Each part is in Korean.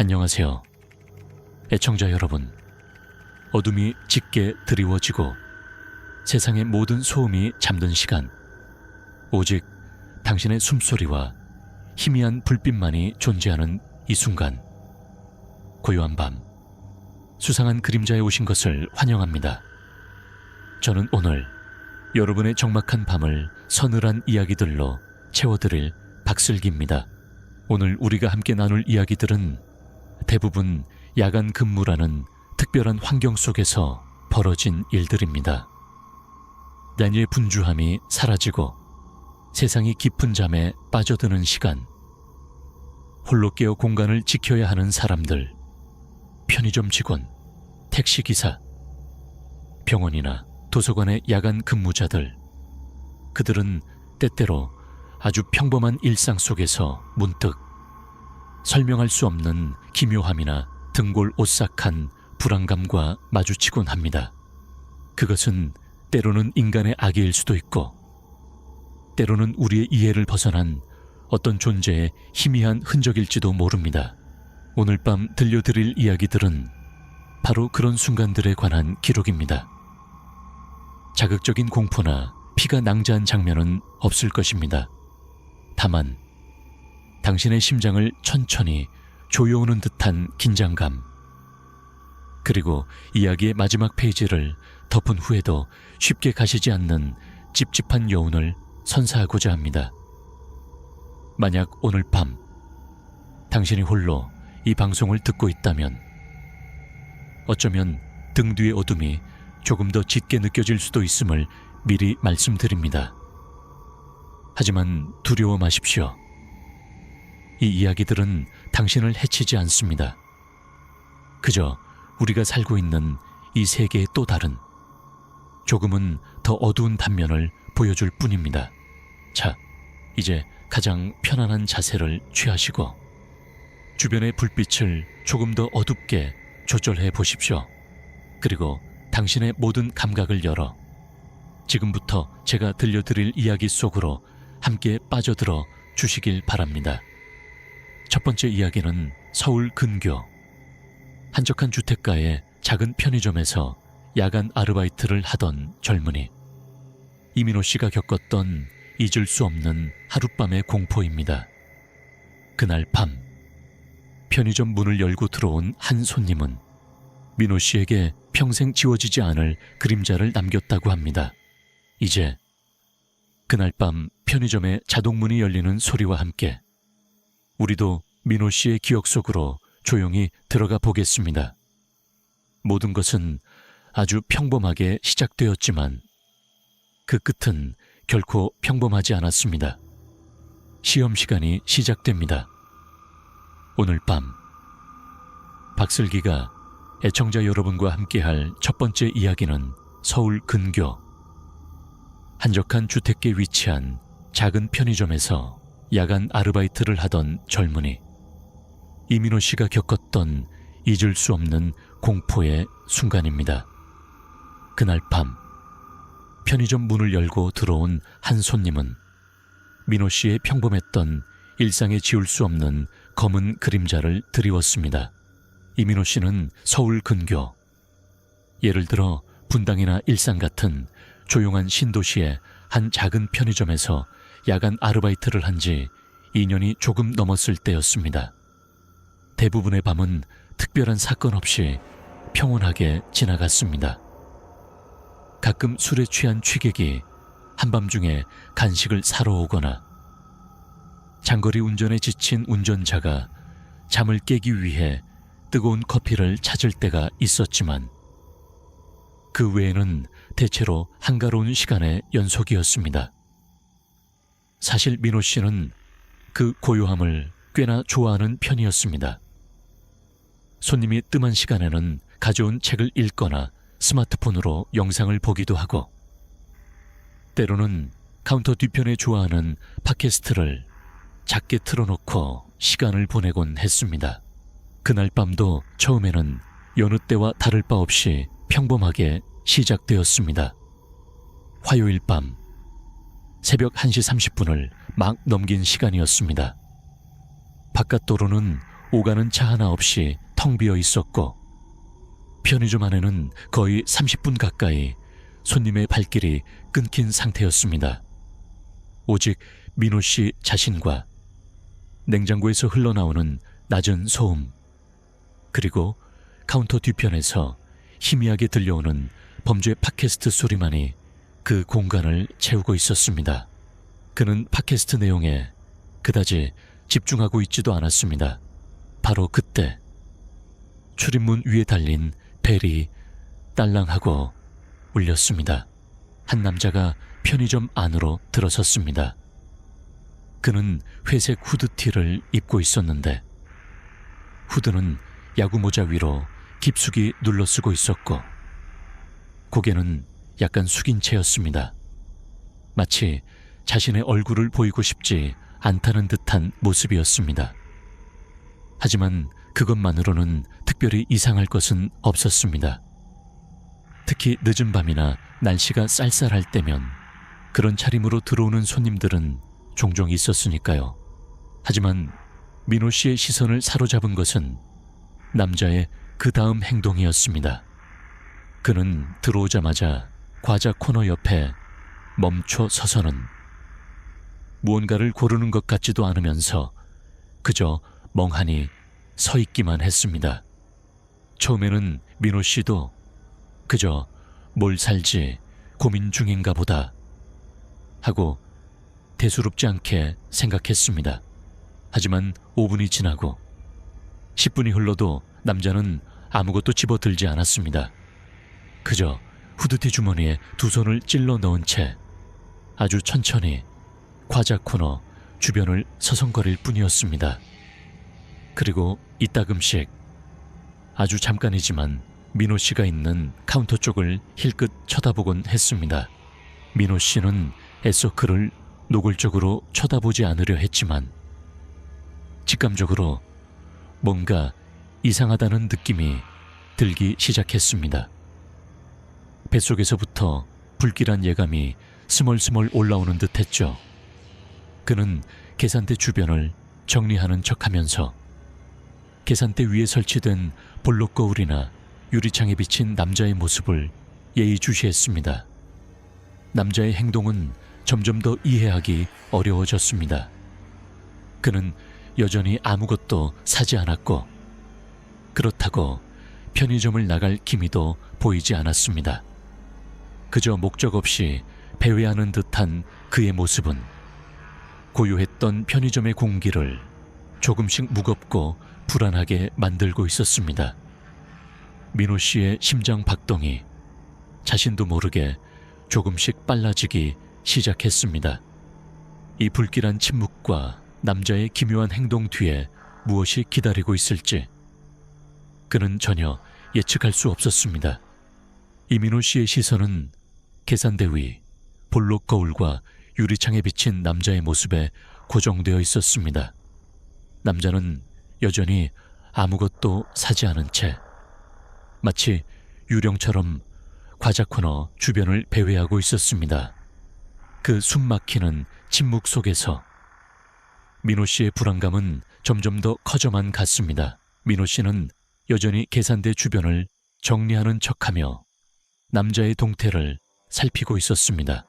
안녕하세요. 애청자 여러분, 어둠이 짙게 드리워지고 세상의 모든 소음이 잠든 시간, 오직 당신의 숨소리와 희미한 불빛만이 존재하는 이 순간, 고요한 밤, 수상한 그림자에 오신 것을 환영합니다. 저는 오늘 여러분의 적막한 밤을 서늘한 이야기들로 채워드릴 박슬기입니다. 오늘 우리가 함께 나눌 이야기들은 대부분 야간 근무라는 특별한 환경 속에서 벌어진 일들입니다. 난이의 분주함이 사라지고 세상이 깊은 잠에 빠져드는 시간, 홀로 깨어 공간을 지켜야 하는 사람들, 편의점 직원, 택시기사, 병원이나 도서관의 야간 근무자들, 그들은 때때로 아주 평범한 일상 속에서 문득 설명할 수 없는 기묘함이나 등골 오싹한 불안감과 마주치곤 합니다. 그것은 때로는 인간의 악의일 수도 있고, 때로는 우리의 이해를 벗어난 어떤 존재의 희미한 흔적일지도 모릅니다. 오늘 밤 들려드릴 이야기들은 바로 그런 순간들에 관한 기록입니다. 자극적인 공포나 피가 낭자한 장면은 없을 것입니다. 다만 당신의 심장을 천천히 조여오는 듯한 긴장감, 그리고 이야기의 마지막 페이지를 덮은 후에도 쉽게 가시지 않는 찝찝한 여운을 선사하고자 합니다. 만약 오늘 밤 당신이 홀로 이 방송을 듣고 있다면 어쩌면 등 뒤의 어둠이 조금 더 짙게 느껴질 수도 있음을 미리 말씀드립니다. 하지만 두려워 마십시오. 이 이야기들은 당신을 해치지 않습니다. 그저 우리가 살고 있는 이 세계의 또 다른, 조금은 더 어두운 단면을 보여줄 뿐입니다. 자, 이제 가장 편안한 자세를 취하시고 주변의 불빛을 조금 더 어둡게 조절해 보십시오. 그리고 당신의 모든 감각을 열어 지금부터 제가 들려드릴 이야기 속으로 함께 빠져들어 주시길 바랍니다. 첫 번째 이야기는 서울 근교 한적한 주택가의 작은 편의점에서 야간 아르바이트를 하던 젊은이 이민호 씨가 겪었던 잊을 수 없는 하룻밤의 공포입니다. 그날 밤 편의점 문을 열고 들어온 한 손님은 민호 씨에게 평생 지워지지 않을 그림자를 남겼다고 합니다. 이제 그날 밤 편의점의 자동문이 열리는 소리와 함께 우리도 민호 씨의 기억 속으로 조용히 들어가 보겠습니다. 모든 것은 아주 평범하게 시작되었지만 그 끝은 결코 평범하지 않았습니다. 시험 시간이 시작됩니다. 오늘 밤 박슬기가 애청자 여러분과 함께할 첫 번째 이야기는 서울 근교 한적한 주택가에 위치한 작은 편의점에서 야간 아르바이트를 하던 젊은이 이민호 씨가 겪었던 잊을 수 없는 공포의 순간입니다. 그날 밤 편의점 문을 열고 들어온 한 손님은 민호 씨의 평범했던 일상에 지울 수 없는 검은 그림자를 드리웠습니다. 이민호 씨는 서울 근교, 예를 들어 분당이나 일산 같은 조용한 신도시의 한 작은 편의점에서 야간 아르바이트를 한 지 2년이 조금 넘었을 때였습니다. 대부분의 밤은 특별한 사건 없이 평온하게 지나갔습니다. 가끔 술에 취한 취객이 한밤중에 간식을 사러 오거나 장거리 운전에 지친 운전자가 잠을 깨기 위해 뜨거운 커피를 찾을 때가 있었지만 그 외에는 대체로 한가로운 시간의 연속이었습니다. 사실 민호 씨는 그 고요함을 꽤나 좋아하는 편이었습니다. 손님이 뜸한 시간에는 가져온 책을 읽거나 스마트폰으로 영상을 보기도 하고 때로는 카운터 뒤편에 좋아하는 팟캐스트를 작게 틀어놓고 시간을 보내곤 했습니다. 그날 밤도 처음에는 여느 때와 다를 바 없이 평범하게 시작되었습니다. 화요일 밤 새벽 1시 30분을 막 넘긴 시간이었습니다. 바깥 도로는 오가는 차 하나 없이 텅 비어 있었고 편의점 안에는 거의 30분 가까이 손님의 발길이 끊긴 상태였습니다. 오직 민호 씨 자신과 냉장고에서 흘러나오는 낮은 소음, 그리고 카운터 뒤편에서 희미하게 들려오는 범죄 팟캐스트 소리만이 그 공간을 채우고 있었습니다. 그는 팟캐스트 내용에 그다지 집중하고 있지도 않았습니다. 바로 그때 출입문 위에 달린 벨이 딸랑하고 울렸습니다. 한 남자가 편의점 안으로 들어섰습니다. 그는 회색 후드티를 입고 있었는데 후드는 야구 모자 위로 깊숙이 눌러쓰고 있었고 고개는 약간 숙인 채였습니다. 마치 자신의 얼굴을 보이고 싶지 않다는 듯한 모습이었습니다. 하지만 그것만으로는 특별히 이상할 것은 없었습니다. 특히 늦은 밤이나 날씨가 쌀쌀할 때면 그런 차림으로 들어오는 손님들은 종종 있었으니까요. 하지만 민호 씨의 시선을 사로잡은 것은 남자의 그 다음 행동이었습니다. 그는 들어오자마자 과자 코너 옆에 멈춰 서서는 무언가를 고르는 것 같지도 않으면서 그저 멍하니 서 있기만 했습니다. 처음에는 민호 씨도 그저 뭘 살지 고민 중인가 보다 하고 대수롭지 않게 생각했습니다. 하지만 5분이 지나고 10분이 흘러도 남자는 아무것도 집어들지 않았습니다. 그저 후드티 주머니에 두 손을 찔러 넣은 채 아주 천천히 과자 코너 주변을 서성거릴 뿐이었습니다. 그리고 이따금씩 아주 잠깐이지만 민호 씨가 있는 카운터 쪽을 힐끗 쳐다보곤 했습니다. 민호 씨는 애써 그를 노골적으로 쳐다보지 않으려 했지만 직감적으로 뭔가 이상하다는 느낌이 들기 시작했습니다. 뱃속에서부터 불길한 예감이 스멀스멀 올라오는 듯했죠. 그는 계산대 주변을 정리하는 척하면서 계산대 위에 설치된 볼록 거울이나 유리창에 비친 남자의 모습을 예의주시했습니다. 남자의 행동은 점점 더 이해하기 어려워졌습니다. 그는 여전히 아무것도 사지 않았고 그렇다고 편의점을 나갈 기미도 보이지 않았습니다. 그저 목적 없이 배회하는 듯한 그의 모습은 고요했던 편의점의 공기를 조금씩 무겁고 불안하게 만들고 있었습니다. 민호 씨의 심장 박동이 자신도 모르게 조금씩 빨라지기 시작했습니다. 이 불길한 침묵과 남자의 기묘한 행동 뒤에 무엇이 기다리고 있을지 그는 전혀 예측할 수 없었습니다. 이민호 씨의 시선은 계산대 위 볼록 거울과 유리창에 비친 남자의 모습에 고정되어 있었습니다. 남자는 여전히 아무것도 사지 않은 채 마치 유령처럼 과자 코너 주변을 배회하고 있었습니다. 그 숨막히는 침묵 속에서 민호 씨의 불안감은 점점 더 커져만 갔습니다. 민호 씨는 여전히 계산대 주변을 정리하는 척하며 남자의 동태를 살피고 있었습니다.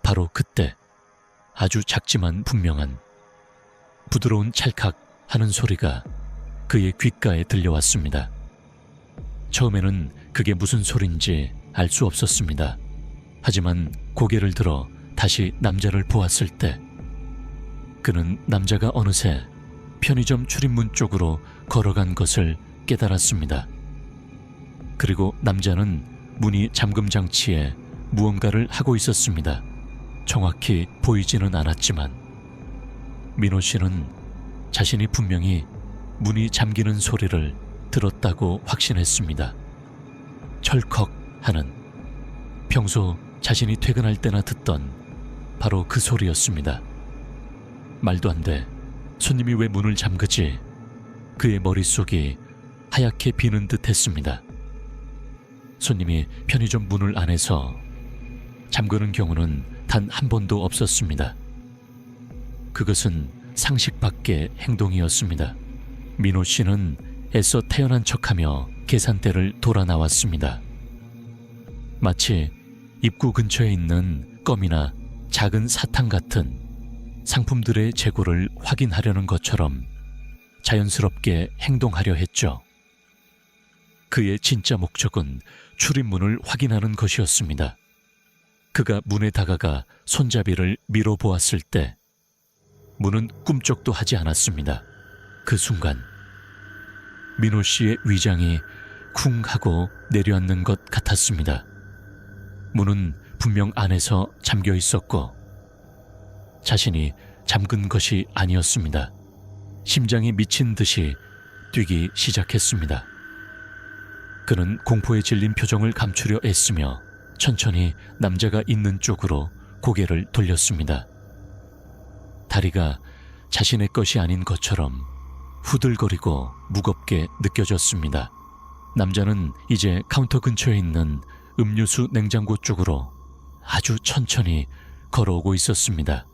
바로 그때 아주 작지만 분명한 부드러운 찰칵 하는 소리가 그의 귓가에 들려왔습니다. 처음에는 그게 무슨 소린지 알 수 없었습니다. 하지만 고개를 들어 다시 남자를 보았을 때 그는 남자가 어느새 편의점 출입문 쪽으로 걸어간 것을 깨달았습니다. 그리고 남자는 문이 잠금 장치에 무언가를 하고 있었습니다. 정확히 보이지는 않았지만 민호 씨는 자신이 분명히 문이 잠기는 소리를 들었다고 확신했습니다. 철컥 하는, 평소 자신이 퇴근할 때나 듣던 바로 그 소리였습니다. 말도 안 돼. 손님이 왜 문을 잠그지? 그의 머릿속이 하얗게 비는 듯 했습니다. 손님이 편의점 문을 안에서 잠그는 경우는 단 한 번도 없었습니다. 그것은 상식 밖의 행동이었습니다. 민호 씨는 애써 태연한 척하며 계산대를 돌아 나왔습니다. 마치 입구 근처에 있는 껌이나 작은 사탕 같은 상품들의 재고를 확인하려는 것처럼 자연스럽게 행동하려 했죠. 그의 진짜 목적은 출입문을 확인하는 것이었습니다. 그가 문에 다가가 손잡이를 밀어보았을 때 문은 꿈쩍도 하지 않았습니다. 그 순간 민호 씨의 위장이 쿵 하고 내려앉는 것 같았습니다. 문은 분명 안에서 잠겨 있었고 자신이 잠근 것이 아니었습니다. 심장이 미친 듯이 뛰기 시작했습니다. 그는 공포에 질린 표정을 감추려 애쓰며 천천히 남자가 있는 쪽으로 고개를 돌렸습니다. 다리가 자신의 것이 아닌 것처럼 후들거리고 무겁게 느껴졌습니다. 남자는 이제 카운터 근처에 있는 음료수 냉장고 쪽으로 아주 천천히 걸어오고 있었습니다.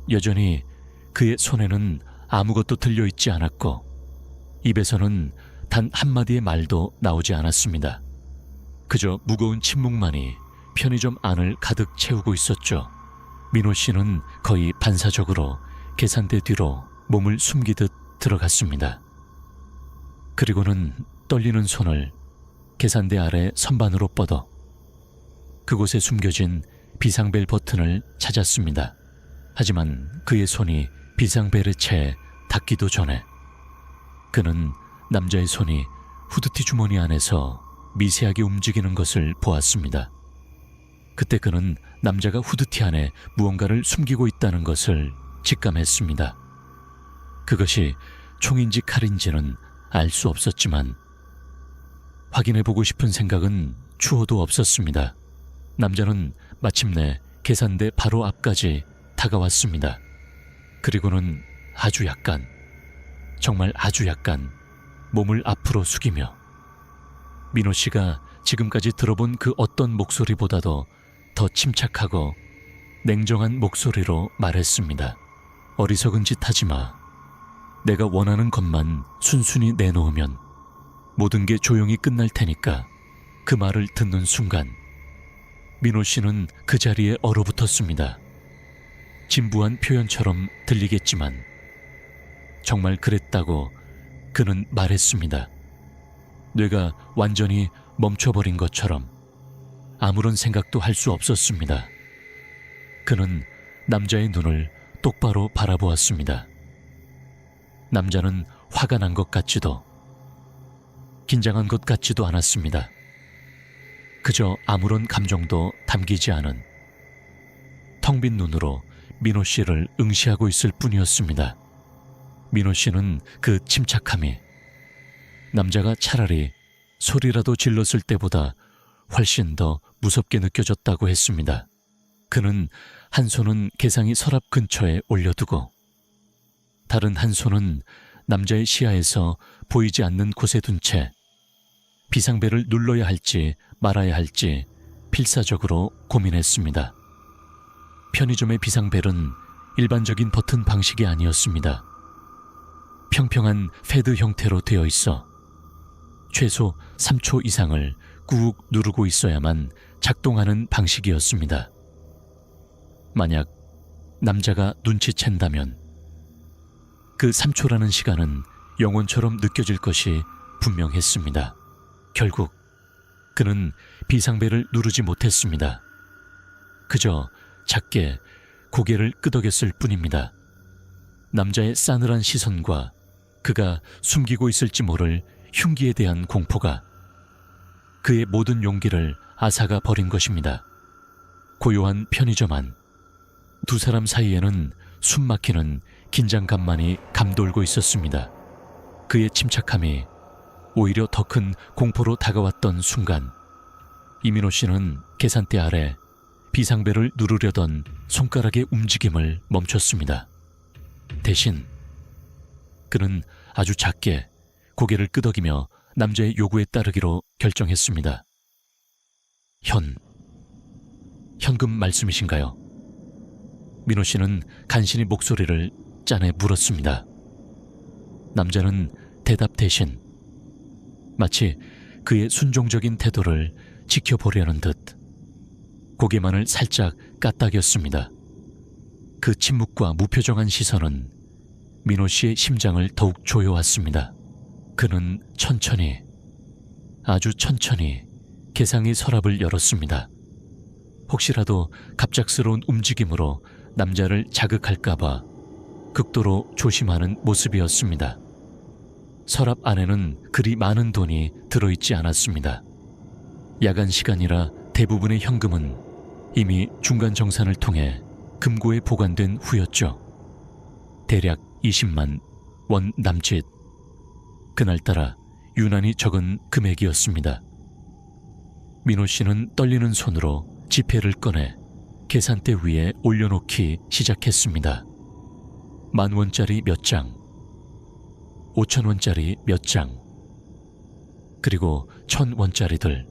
여전히 그의 손에는 아무것도 들려있지 않았고 입에서는 단 한마디의 말도 나오지 않았습니다. 그저 무거운 침묵만이 편의점 안을 가득 채우고 있었죠. 민호 씨는 거의 반사적으로 계산대 뒤로 몸을 숨기듯 들어갔습니다. 그리고는 떨리는 손을 계산대 아래 선반으로 뻗어 그곳에 숨겨진 비상벨 버튼을 찾았습니다. 하지만 그의 손이 비상벨에 채 닿기도 전에 그는 남자의 손이 후드티 주머니 안에서 미세하게 움직이는 것을 보았습니다. 그때 그는 남자가 후드티 안에 무언가를 숨기고 있다는 것을 직감했습니다. 그것이 총인지 칼인지는 알 수 없었지만 확인해보고 싶은 생각은 추호도 없었습니다. 남자는 마침내 계산대 바로 앞까지 다가왔습니다. 그리고는 아주 약간, 정말 아주 약간 몸을 앞으로 숙이며 민호 씨가 지금까지 들어본 그 어떤 목소리보다도 더 침착하고 냉정한 목소리로 말했습니다. 어리석은 짓 하지 마. 내가 원하는 것만 순순히 내놓으면 모든 게 조용히 끝날 테니까. 그 말을 듣는 순간 민호 씨는 그 자리에 얼어붙었습니다. 진부한 표현처럼 들리겠지만 정말 그랬다고 그는 말했습니다. 뇌가 완전히 멈춰버린 것처럼 아무런 생각도 할 수 없었습니다. 그는 남자의 눈을 똑바로 바라보았습니다. 남자는 화가 난 것 같지도 긴장한 것 같지도 않았습니다. 그저 아무런 감정도 담기지 않은 텅 빈 눈으로 민호 씨를 응시하고 있을 뿐이었습니다. 민호 씨는 그 침착함이 남자가 차라리 소리라도 질렀을 때보다 훨씬 더 무섭게 느껴졌다고 했습니다. 그는 한 손은 계상이 서랍 근처에 올려두고 다른 한 손은 남자의 시야에서 보이지 않는 곳에 둔 채 비상벨을 눌러야 할지 말아야 할지 필사적으로 고민했습니다. 편의점의 비상벨은 일반적인 버튼 방식이 아니었습니다. 평평한 패드 형태로 되어 있어 최소 3초 이상을 꾹 누르고 있어야만 작동하는 방식이었습니다. 만약 남자가 눈치챈다면 그 3초라는 시간은 영원처럼 느껴질 것이 분명했습니다. 결국 그는 비상벨을 누르지 못했습니다. 그저 작게 고개를 끄덕였을 뿐입니다. 남자의 싸늘한 시선과 그가 숨기고 있을지 모를 흉기에 대한 공포가 그의 모든 용기를 앗아가 버린 것입니다. 고요한 편의점 안, 두 사람 사이에는 숨막히는 긴장감만이 감돌고 있었습니다. 그의 침착함이 오히려 더 큰 공포로 다가왔던 순간 이민호 씨는 계산대 아래 비상벨을 누르려던 손가락의 움직임을 멈췄습니다. 대신 그는 아주 작게 고개를 끄덕이며 남자의 요구에 따르기로 결정했습니다. 현금 말씀이신가요? 민호 씨는 간신히 목소리를 짜내 물었습니다. 남자는 대답 대신 마치 그의 순종적인 태도를 지켜보려는 듯 고개만을 살짝 까딱였습니다. 그 침묵과 무표정한 시선은 민호 씨의 심장을 더욱 조여왔습니다. 그는 천천히, 아주 천천히 개상의 서랍을 열었습니다. 혹시라도 갑작스러운 움직임으로 남자를 자극할까봐 극도로 조심하는 모습이었습니다. 서랍 안에는 그리 많은 돈이 들어있지 않았습니다. 야간 시간이라 대부분의 현금은 이미 중간 정산을 통해 금고에 보관된 후였죠. 대략 20만 원 남짓. 그날따라 유난히 적은 금액이었습니다. 민호 씨는 떨리는 손으로 지폐를 꺼내 계산대 위에 올려놓기 시작했습니다. 10,000원짜리 몇 장, 5,000원짜리 몇 장, 그리고 1,000원짜리들.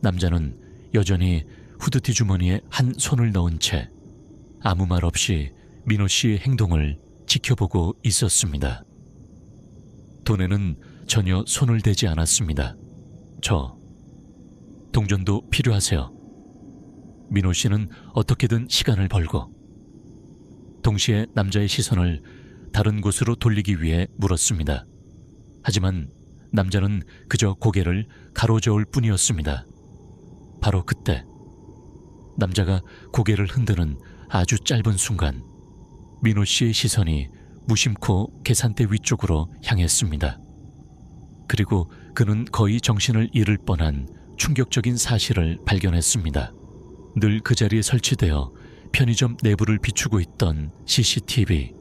남자는 여전히 후드티 주머니에 한 손을 넣은 채 아무 말 없이 민호 씨의 행동을 지켜보고 있었습니다. 돈에는 전혀 손을 대지 않았습니다. 저 동전도 필요하세요. 민호 씨는 어떻게든 시간을 벌고 동시에 남자의 시선을 다른 곳으로 돌리기 위해 물었습니다. 하지만 남자는 그저 고개를 가로저을 뿐이었습니다. 바로 그때 남자가 고개를 흔드는 아주 짧은 순간 민호 씨의 시선이 무심코 계산대 위쪽으로 향했습니다. 그리고 그는 거의 정신을 잃을 뻔한 충격적인 사실을 발견했습니다. 늘 그 자리에 설치되어 편의점 내부를 비추고 있던 CCTV.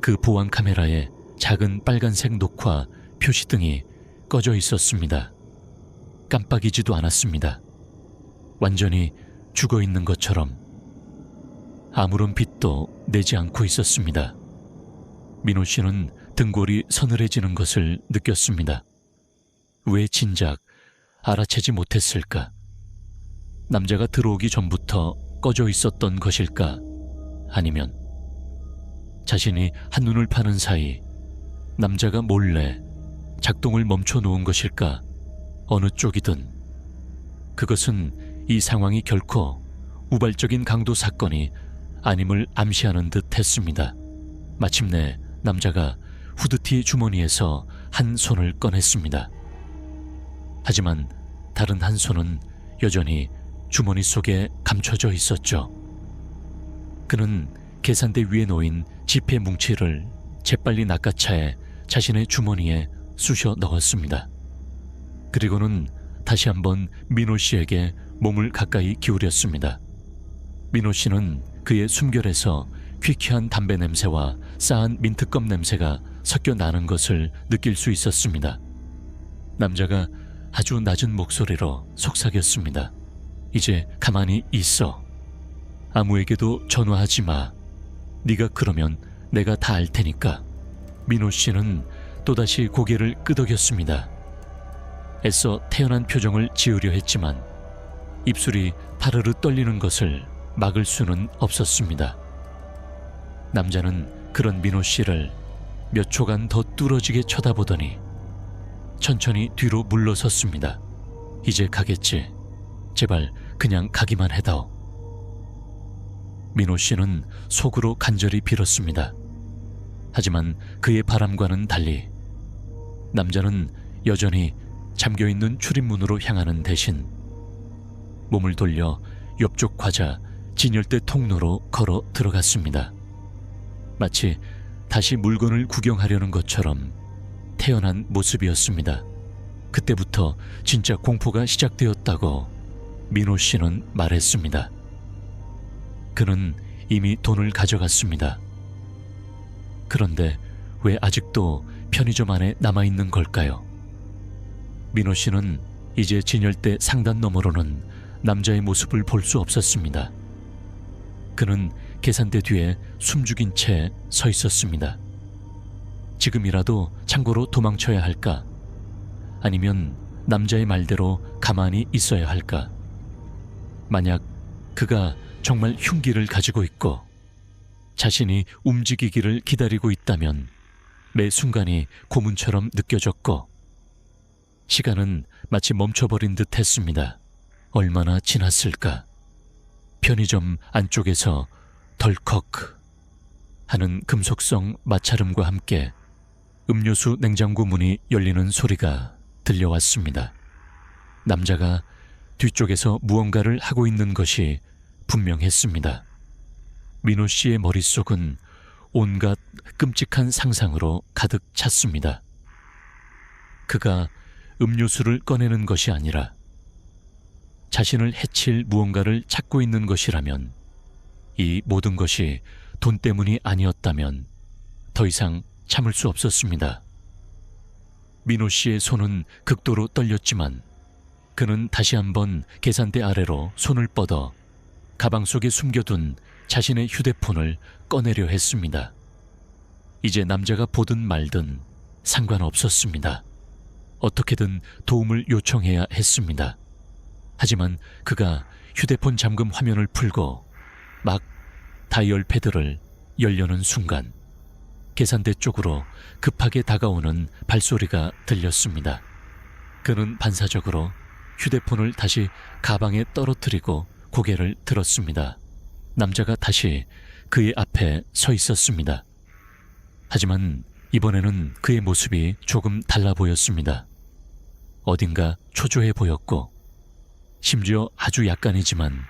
그 보안 카메라에 작은 빨간색 녹화 표시등이 꺼져 있었습니다. 깜빡이지도 않았습니다. 완전히 죽어 있는 것처럼 아무런 빛도 내지 않고 있었습니다. 민호 씨는 등골이 서늘해지는 것을 느꼈습니다. 왜 진작 알아채지 못했을까? 남자가 들어오기 전부터 꺼져 있었던 것일까? 아니면 자신이 한눈을 파는 사이 남자가 몰래 작동을 멈춰 놓은 것일까? 어느 쪽이든 그것은 이 상황이 결코 우발적인 강도 사건이 아님을 암시하는 듯 했습니다. 마침내 남자가 후드티 주머니에서 한 손을 꺼냈습니다. 하지만 다른 한 손은 여전히 주머니 속에 감춰져 있었죠. 그는 계산대 위에 놓인 지폐 뭉치를 재빨리 낚아채 자신의 주머니에 쑤셔 넣었습니다. 그리고는 다시 한번 민호 씨에게 몸을 가까이 기울였습니다. 민호 씨는 그의 숨결에서 퀴퀴한 담배 냄새와 싸한 민트껌 냄새가 섞여 나는 것을 느낄 수 있었습니다. 남자가 아주 낮은 목소리로 속삭였습니다. 이제 가만히 있어. 아무에게도 전화하지 마. 네가 그러면 내가 다 알 테니까. 민호 씨는 또다시 고개를 끄덕였습니다. 애써 태연한 표정을 지으려 했지만 입술이 파르르 떨리는 것을 막을 수는 없었습니다. 남자는 그런 민호 씨를 몇 초간 더 뚫어지게 쳐다보더니 천천히 뒤로 물러섰습니다. 이제 가겠지. 제발 그냥 가기만 해다오. 민호 씨는 속으로 간절히 빌었습니다. 하지만 그의 바람과는 달리 남자는 여전히 잠겨있는 출입문으로 향하는 대신 몸을 돌려 옆쪽 과자 진열대 통로로 걸어 들어갔습니다. 마치 다시 물건을 구경하려는 것처럼 태연한 모습이었습니다. 그때부터 진짜 공포가 시작되었다고 민호 씨는 말했습니다. 그는 이미 돈을 가져갔습니다. 그런데 왜 아직도 편의점 안에 남아있는 걸까요? 민호 씨는 이제 진열대 상단 너머로는 남자의 모습을 볼 수 없었습니다. 그는 계산대 뒤에 숨죽인 채 서 있었습니다. 지금이라도 창고로 도망쳐야 할까? 아니면 남자의 말대로 가만히 있어야 할까? 만약 그가 정말 흉기를 가지고 있고 자신이 움직이기를 기다리고 있다면 매 순간이 고문처럼 느껴졌고 시간은 마치 멈춰버린 듯 했습니다. 얼마나 지났을까? 편의점 안쪽에서 덜컥 하는 금속성 마찰음과 함께 음료수 냉장고 문이 열리는 소리가 들려왔습니다. 남자가 뒤쪽에서 무언가를 하고 있는 것이 분명했습니다. 민호 씨의 머릿속은 온갖 끔찍한 상상으로 가득 찼습니다. 그가 음료수를 꺼내는 것이 아니라 자신을 해칠 무언가를 찾고 있는 것이라면, 이 모든 것이 돈 때문이 아니었다면 더 이상 참을 수 없었습니다. 민호 씨의 손은 극도로 떨렸지만 그는 다시 한번 계산대 아래로 손을 뻗어 가방 속에 숨겨둔 자신의 휴대폰을 꺼내려 했습니다. 이제 남자가 보든 말든 상관없었습니다. 어떻게든 도움을 요청해야 했습니다. 하지만 그가 휴대폰 잠금 화면을 풀고 막 다이얼 패드를 열려는 순간 계산대 쪽으로 급하게 다가오는 발소리가 들렸습니다. 그는 반사적으로 휴대폰을 다시 가방에 떨어뜨리고 고개를 들었습니다. 남자가 다시 그의 앞에 서 있었습니다. 하지만 이번에는 그의 모습이 조금 달라 보였습니다. 어딘가 초조해 보였고 심지어 아주 약간이지만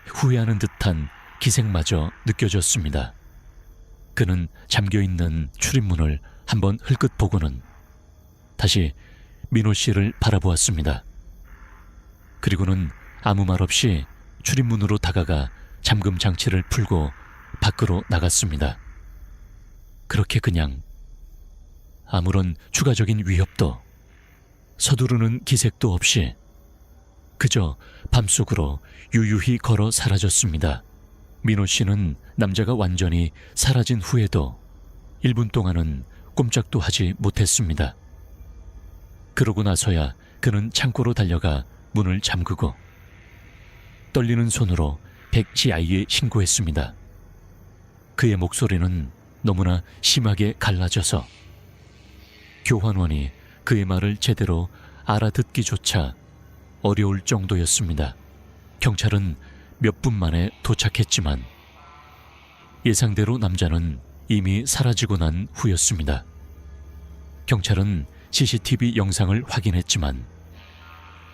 후회하는 듯한 기색마저 느껴졌습니다. 그는 잠겨있는 출입문을 한번 흘끗 보고는 다시 민호 씨를 바라보았습니다. 그리고는 아무 말 없이 출입문으로 다가가 잠금 장치를 풀고 밖으로 나갔습니다. 그렇게 그냥 아무런 추가적인 위협도 서두르는 기색도 없이 그저 밤속으로 유유히 걸어 사라졌습니다. 민호 씨는 남자가 완전히 사라진 후에도 1분 동안은 꼼짝도 하지 못했습니다. 그러고 나서야 그는 창고로 달려가 문을 잠그고 떨리는 손으로 100GI에 신고했습니다. 그의 목소리는 너무나 심하게 갈라져서 교환원이 그의 말을 제대로 알아듣기조차 어려울 정도였습니다. 경찰은 몇 분 만에 도착했지만 예상대로 남자는 이미 사라지고 난 후였습니다. 경찰은 CCTV 영상을 확인했지만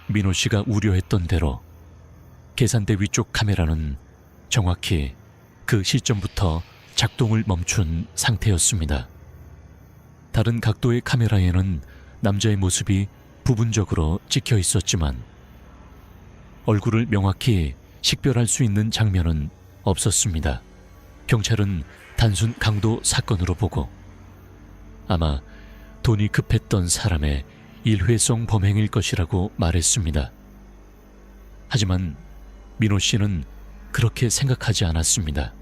민호 씨가 우려했던 대로 계산대 위쪽 카메라는 정확히 그 시점부터 작동을 멈춘 상태였습니다. 다른 각도의 카메라에는 남자의 모습이 부분적으로 찍혀 있었지만 얼굴을 명확히 식별할 수 있는 장면은 없었습니다. 경찰은 단순 강도 사건으로 보고 아마 돈이 급했던 사람의 일회성 범행일 것이라고 말했습니다. 하지만 민호 씨는 그렇게 생각하지 않았습니다.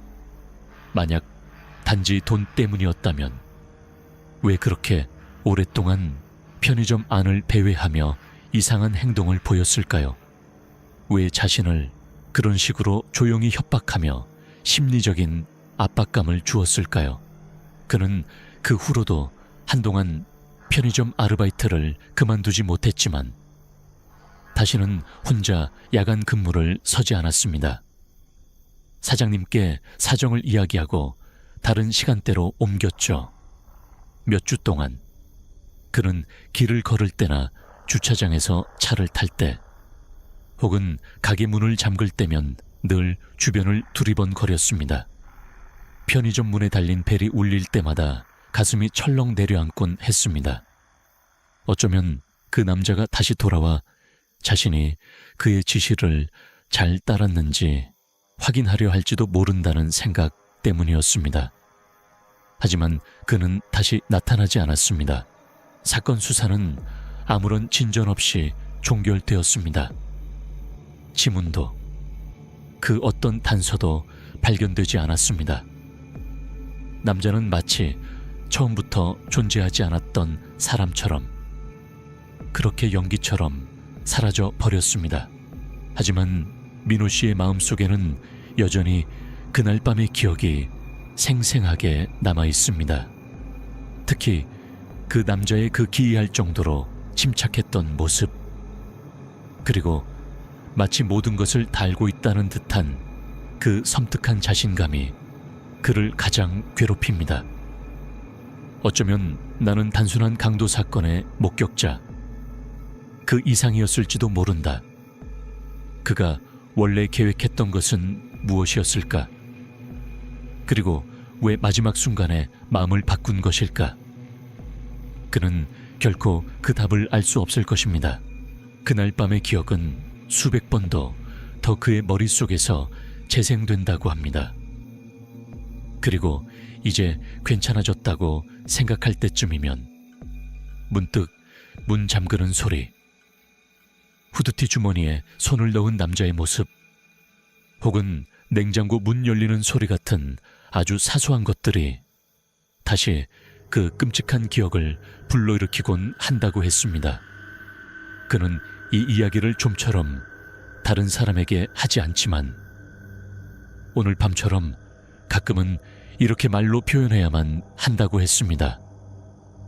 만약 단지 돈 때문이었다면 왜 그렇게 오랫동안 편의점 안을 배회하며 이상한 행동을 보였을까요? 왜 자신을 그런 식으로 조용히 협박하며 심리적인 압박감을 주었을까요? 그는 그 후로도 한동안 편의점 아르바이트를 그만두지 못했지만 다시는 혼자 야간 근무를 서지 않았습니다. 사장님께 사정을 이야기하고 다른 시간대로 옮겼죠. 몇 주 동안 그는 길을 걸을 때나 주차장에서 차를 탈 때 혹은 가게 문을 잠글 때면 늘 주변을 두리번거렸습니다. 편의점 문에 달린 벨이 울릴 때마다 가슴이 철렁 내려앉곤 했습니다. 어쩌면 그 남자가 다시 돌아와 자신이 그의 지시를 잘 따랐는지 확인하려 할지도 모른다는 생각 때문이었습니다. 하지만 그는 다시 나타나지 않았습니다. 사건 수사는 아무런 진전 없이 종결되었습니다. 지문도 그 어떤 단서도 발견되지 않았습니다. 남자는 마치 처음부터 존재하지 않았던 사람처럼 그렇게 연기처럼 사라져 버렸습니다. 하지만 민호 씨의 마음속에는 여전히 그날 밤의 기억이 생생하게 남아 있습니다. 특히 그 남자의 그 기이할 정도로 침착했던 모습, 그리고 마치 모든 것을 다 알고 있다는 듯한 그 섬뜩한 자신감이 그를 가장 괴롭힙니다. 어쩌면 나는 단순한 강도 사건의 목격자, 그 이상이었을지도 모른다. 그가 원래 계획했던 것은 무엇이었을까? 그리고 왜 마지막 순간에 마음을 바꾼 것일까? 그는 결코 그 답을 알 수 없을 것입니다. 그날 밤의 기억은 수백 번도 더 그의 머릿속에서 재생된다고 합니다. 그리고 이제 괜찮아졌다고 생각할 때쯤이면 문득 문 잠그는 소리, 후드티 주머니에 손을 넣은 남자의 모습, 혹은 냉장고 문 열리는 소리 같은 아주 사소한 것들이 다시 그 끔찍한 기억을 불러일으키곤 한다고 했습니다. 그는 이 이야기를 좀처럼 다른 사람에게 하지 않지만 오늘 밤처럼 가끔은 이렇게 말로 표현해야만 한다고 했습니다.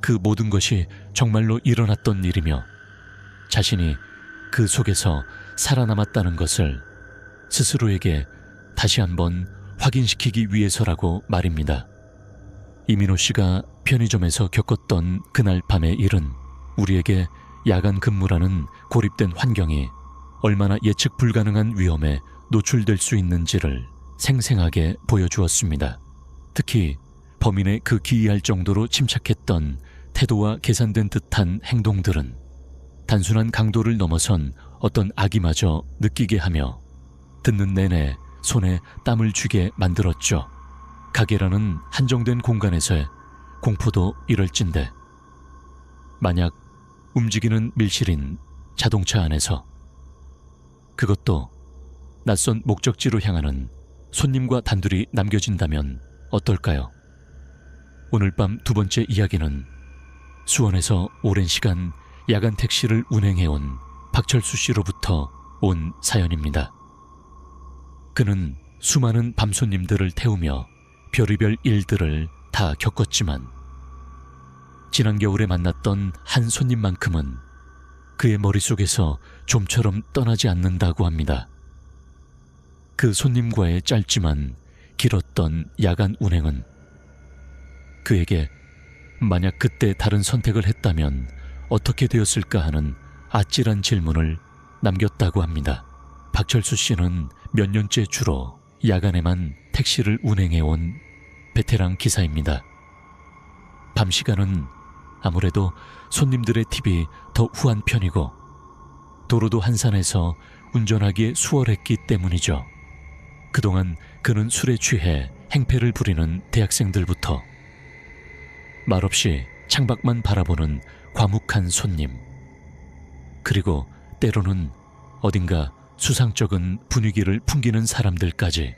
그 모든 것이 정말로 일어났던 일이며 자신이 그 속에서 살아남았다는 것을 스스로에게 다시 한번 확인시키기 위해서라고 말입니다. 이민호 씨가 편의점에서 겪었던 그날 밤의 일은 우리에게 야간 근무라는 고립된 환경이 얼마나 예측 불가능한 위험에 노출될 수 있는지를 생생하게 보여주었습니다. 특히 범인의 그 기이할 정도로 침착했던 태도와 계산된 듯한 행동들은 단순한 강도를 넘어선 어떤 악의마저 느끼게 하며 듣는 내내 손에 땀을 쥐게 만들었죠. 가게라는 한정된 공간에서의 공포도 이럴진데 만약 움직이는 밀실인 자동차 안에서, 그것도 낯선 목적지로 향하는 손님과 단둘이 남겨진다면 어떨까요? 오늘 밤 두 번째 이야기는 수원에서 오랜 시간 야간 택시를 운행해온 박철수 씨로부터 온 사연입니다. 그는 수많은 밤 손님들을 태우며 별의별 일들을 다 겪었지만 지난 겨울에 만났던 한 손님만큼은 그의 머릿속에서 좀처럼 떠나지 않는다고 합니다. 그 손님과의 짧지만 길었던 야간 운행은 그에게 만약 그때 다른 선택을 했다면 어떻게 되었을까 하는 아찔한 질문을 남겼다고 합니다. 박철수 씨는 몇 년째 주로 야간에만 택시를 운행해온 베테랑 기사입니다. 밤 시간은 아무래도 손님들의 팁이 더 후한 편이고 도로도 한산해서 운전하기에 수월했기 때문이죠. 그동안 그는 술에 취해 행패를 부리는 대학생들부터 말없이 창밖만 바라보는 과묵한 손님, 그리고 때로는 어딘가 수상쩍은 분위기를 풍기는 사람들까지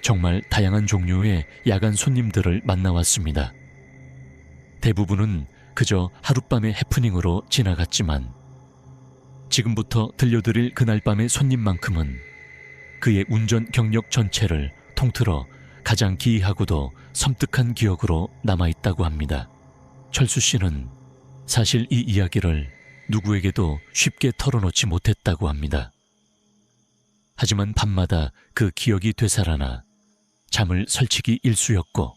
정말 다양한 종류의 야간 손님들을 만나왔습니다. 대부분은 그저 하룻밤의 해프닝으로 지나갔지만 지금부터 들려드릴 그날 밤의 손님만큼은 그의 운전 경력 전체를 통틀어 가장 기이하고도 섬뜩한 기억으로 남아있다고 합니다. 철수 씨는 사실 이 이야기를 누구에게도 쉽게 털어놓지 못했다고 합니다. 하지만 밤마다 그 기억이 되살아나 잠을 설치기 일쑤였고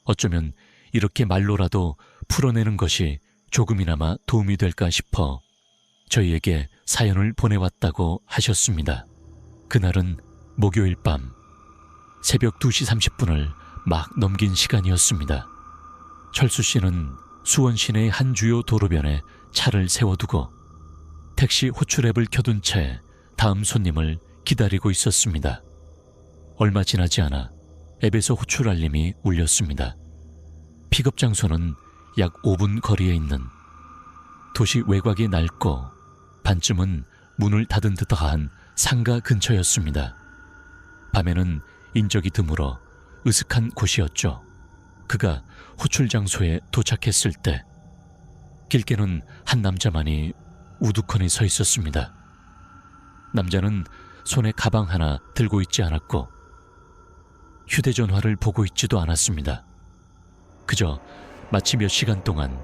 어쩌면 이렇게 말로라도 풀어내는 것이 조금이나마 도움이 될까 싶어 저희에게 사연을 보내왔다고 하셨습니다. 그날은 목요일 밤 새벽 2시 30분을 막 넘긴 시간이었습니다. 철수 씨는 수원 시내의 한 주요 도로변에 차를 세워두고 택시 호출앱을 켜둔 채 다음 손님을 기다리고 있었습니다. 얼마 지나지 않아 앱에서 호출 알림이 울렸습니다. 픽업 장소는 약 5분 거리에 있는 도시 외곽이 낡고 반쯤은 문을 닫은 듯한 상가 근처였습니다. 밤에는 인적이 드물어 으슥한 곳이었죠. 그가 호출 장소에 도착했을 때 길게는 한 남자만이 우두커니 서 있었습니다. 남자는 손에 가방 하나 들고 있지 않았고 휴대전화를 보고 있지도 않았습니다. 그저 마치 몇 시간 동안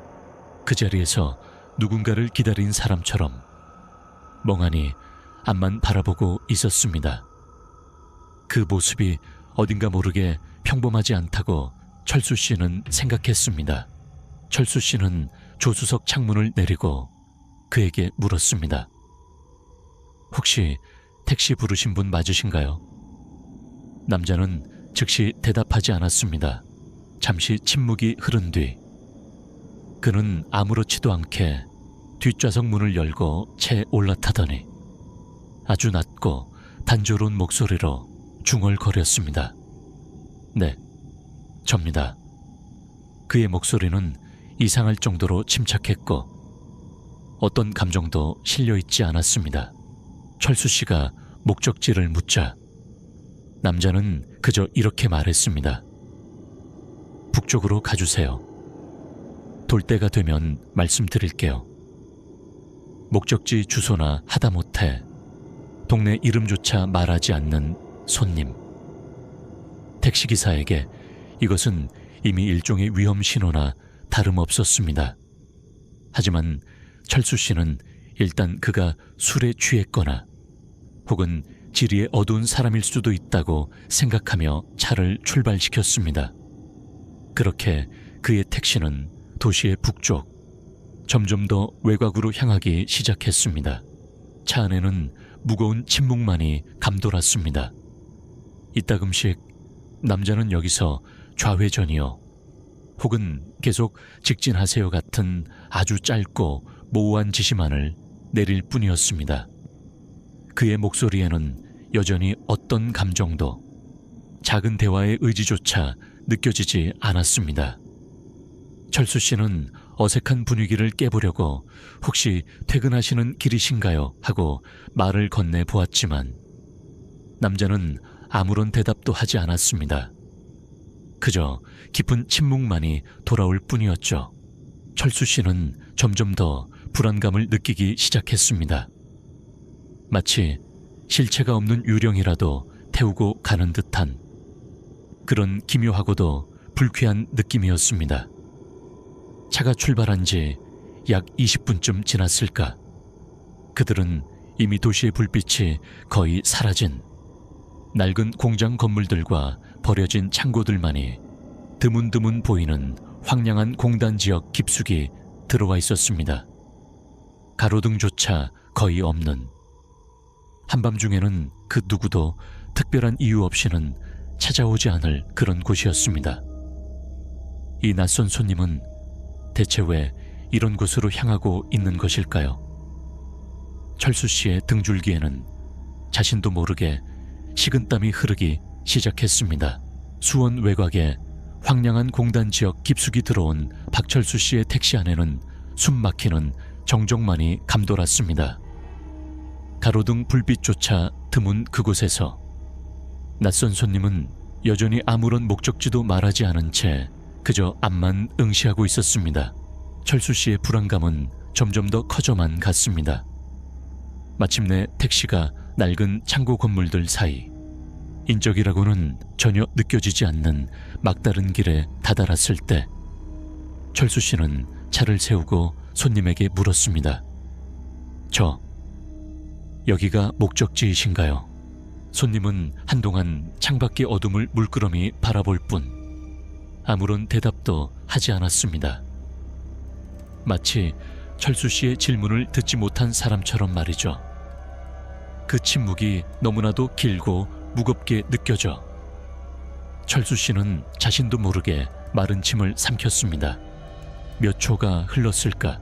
그 자리에서 누군가를 기다린 사람처럼 멍하니 앞만 바라보고 있었습니다. 그 모습이 어딘가 모르게 평범하지 않다고 철수 씨는 생각했습니다. 철수 씨는 조수석 창문을 내리고 그에게 물었습니다. 혹시 택시 부르신 분 맞으신가요? 남자는 즉시 대답하지 않았습니다. 잠시 침묵이 흐른 뒤 그는 아무렇지도 않게 뒷좌석 문을 열고 채 올라타더니 아주 낮고 단조로운 목소리로 중얼거렸습니다. 네, 접니다. 그의 목소리는 이상할 정도로 침착했고 어떤 감정도 실려있지 않았습니다. 철수 씨가 목적지를 묻자 남자는 그저 이렇게 말했습니다. 북쪽으로 가주세요. 돌 때가 되면 말씀드릴게요. 목적지 주소나 하다못해 동네 이름조차 말하지 않는 손님. 택시기사에게 이것은 이미 일종의 위험 신호나 다름없었습니다. 하지만 철수 씨는 일단 그가 술에 취했거나 혹은 지리에 어두운 사람일 수도 있다고 생각하며 차를 출발시켰습니다. 그렇게 그의 택시는 도시의 북쪽, 점점 더 외곽으로 향하기 시작했습니다. 차 안에는 무거운 침묵만이 감돌았습니다. 이따금씩 남자는 여기서 좌회전이요 혹은 계속 직진하세요 같은 아주 짧고 모호한 지시만을 내릴 뿐이었습니다. 그의 목소리에는 여전히 어떤 감정도 작은 대화의 의지조차 느껴지지 않았습니다. 철수 씨는 어색한 분위기를 깨보려고 혹시 퇴근하시는 길이신가요? 하고 말을 건네보았지만 남자는 아무런 대답도 하지 않았습니다. 그저 깊은 침묵만이 돌아올 뿐이었죠. 철수 씨는 점점 더 불안감을 느끼기 시작했습니다. 마치 실체가 없는 유령이라도 태우고 가는 듯한 그런 기묘하고도 불쾌한 느낌이었습니다. 차가 출발한 지 약 20분쯤 지났을까. 그들은 이미 도시의 불빛이 거의 사라진 낡은 공장 건물들과 버려진 창고들만이 드문드문 보이는 황량한 공단 지역 깊숙이 들어와 있었습니다. 가로등조차 거의 없는 한밤중에는 그 누구도 특별한 이유 없이는 찾아오지 않을 그런 곳이었습니다. 이 낯선 손님은 대체 왜 이런 곳으로 향하고 있는 것일까요? 철수 씨의 등줄기에는 자신도 모르게 식은땀이 흐르기 시작했습니다. 수원 외곽에 황량한 공단 지역 깊숙이 들어온 박철수 씨의 택시 안에는 숨막히는 정적만이 감돌았습니다. 가로등 불빛조차 드문 그곳에서 낯선 손님은 여전히 아무런 목적지도 말하지 않은 채 그저 앞만 응시하고 있었습니다. 철수 씨의 불안감은 점점 더 커져만 갔습니다. 마침내 택시가 낡은 창고 건물들 사이 인적이라고는 전혀 느껴지지 않는 막다른 길에 다다랐을 때 철수 씨는 차를 세우고 손님에게 물었습니다. 여기가 목적지이신가요? 손님은 한동안 창밖의 어둠을 물끄러미 바라볼 뿐 아무런 대답도 하지 않았습니다. 마치 철수 씨의 질문을 듣지 못한 사람처럼 말이죠. 그 침묵이 너무나도 길고 무겁게 느껴져 철수 씨는 자신도 모르게 마른 침을 삼켰습니다. 몇 초가 흘렀을까.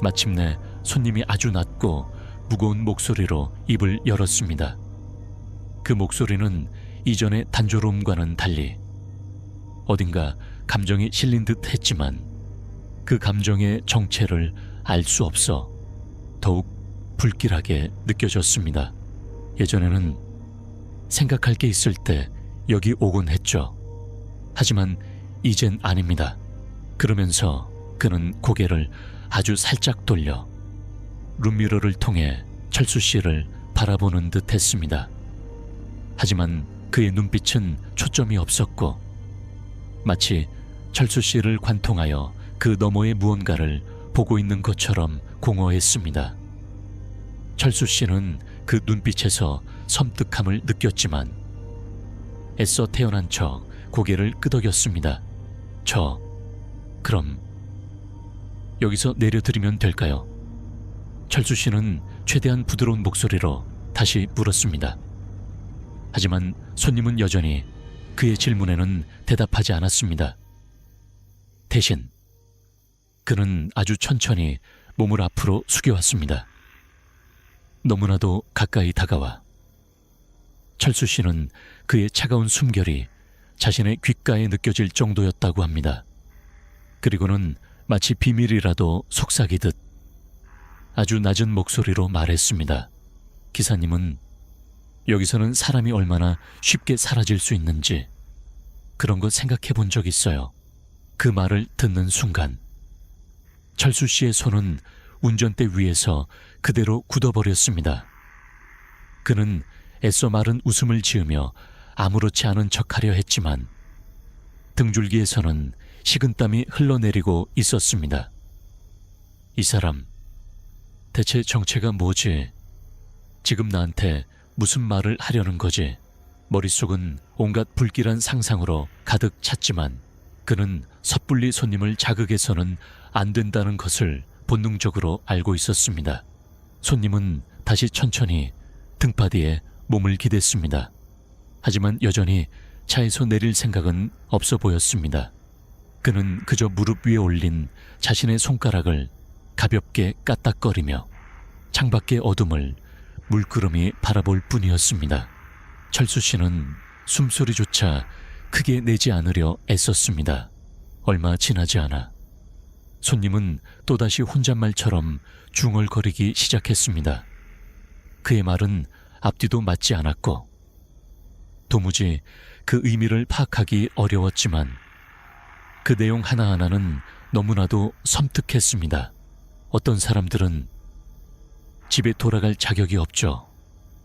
마침내 손님이 아주 낮고 무거운 목소리로 입을 열었습니다. 그 목소리는 이전의 단조로움과는 달리 어딘가 감정이 실린 듯 했지만 그 감정의 정체를 알 수 없어 더욱 불길하게 느껴졌습니다. 예전에는 생각할 게 있을 때 여기 오곤 했죠. 하지만 이젠 아닙니다. 그러면서 그는 고개를 아주 살짝 돌려 룸미러를 통해 철수 씨를 바라보는 듯 했습니다. 하지만 그의 눈빛은 초점이 없었고 마치 철수 씨를 관통하여 그 너머의 무언가를 보고 있는 것처럼 공허했습니다. 철수 씨는 그 눈빛에서 섬뜩함을 느꼈지만 애써 태어난 척 고개를 끄덕였습니다. 그럼 여기서 내려드리면 될까요? 철수 씨는 최대한 부드러운 목소리로 다시 물었습니다. 하지만 손님은 여전히 그의 질문에는 대답하지 않았습니다. 대신 그는 아주 천천히 몸을 앞으로 숙여왔습니다. 너무나도 가까이 다가와 철수 씨는 그의 차가운 숨결이 자신의 귓가에 느껴질 정도였다고 합니다. 그리고는 마치 비밀이라도 속삭이듯 아주 낮은 목소리로 말했습니다. 기사님은 여기서는 사람이 얼마나 쉽게 사라질 수 있는지 그런 거 생각해 본 적 있어요. 그 말을 듣는 순간 철수 씨의 손은 운전대 위에서 그대로 굳어버렸습니다. 그는 애써 마른 웃음을 지으며 아무렇지 않은 척하려 했지만 등줄기에서는 식은땀이 흘러내리고 있었습니다. 이 사람, 대체 정체가 뭐지? 지금 나한테 무슨 말을 하려는 거지? 머릿속은 온갖 불길한 상상으로 가득 찼지만 그는 섣불리 손님을 자극해서는 안 된다는 것을 본능적으로 알고 있었습니다. 손님은 다시 천천히 등받이에 몸을 기댔습니다. 하지만 여전히 차에서 내릴 생각은 없어 보였습니다. 그는 그저 무릎 위에 올린 자신의 손가락을 가볍게 까딱거리며 창밖의 어둠을 물끄러미 바라볼 뿐이었습니다. 철수 씨는 숨소리조차 크게 내지 않으려 애썼습니다. 얼마 지나지 않아 손님은 또다시 혼잣말처럼 중얼거리기 시작했습니다. 그의 말은 앞뒤도 맞지 않았고 도무지 그 의미를 파악하기 어려웠지만 그 내용 하나하나는 너무나도 섬뜩했습니다. 어떤 사람들은 집에 돌아갈 자격이 없죠.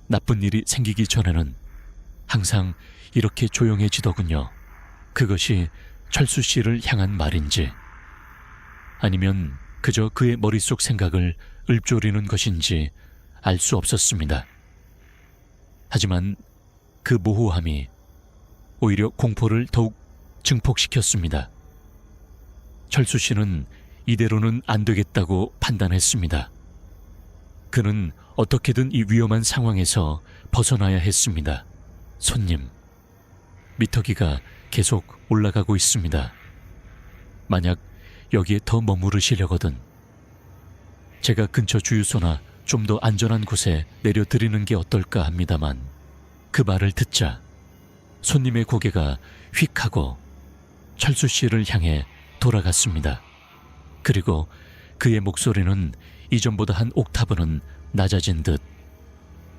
나쁜 일이 생기기 전에는 항상 이렇게 조용해지더군요. 그것이 철수 씨를 향한 말인지 아니면 그저 그의 머릿속 생각을 읊조리는 것인지 알 수 없었습니다. 하지만 그 모호함이 오히려 공포를 더욱 증폭시켰습니다. 철수 씨는 이대로는 안 되겠다고 판단했습니다. 그는 어떻게든 이 위험한 상황에서 벗어나야 했습니다. 손님, 미터기가 계속 올라가고 있습니다. 만약 여기에 더 머무르시려거든 제가 근처 주유소나 좀 더 안전한 곳에 내려드리는 게 어떨까 합니다만 그 말을 듣자 손님의 고개가 휙 하고 철수 씨를 향해 돌아갔습니다. 그리고 그의 목소리는 이전보다 한 옥타브는 낮아진 듯